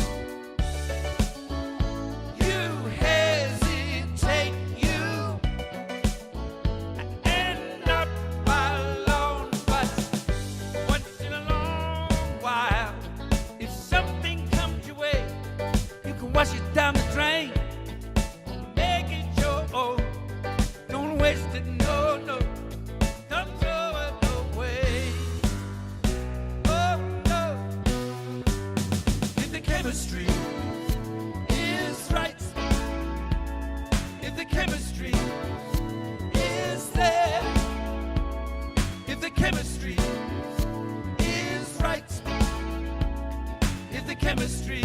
you hesitate, you end up alone, but once in a long while, if something comes your way, you can wash it down the drain, make it your own, don't waste it, no, no, don't throw it away, oh no, if the chemistry is right, if the chemistry is there, if the chemistry is right, if the chemistry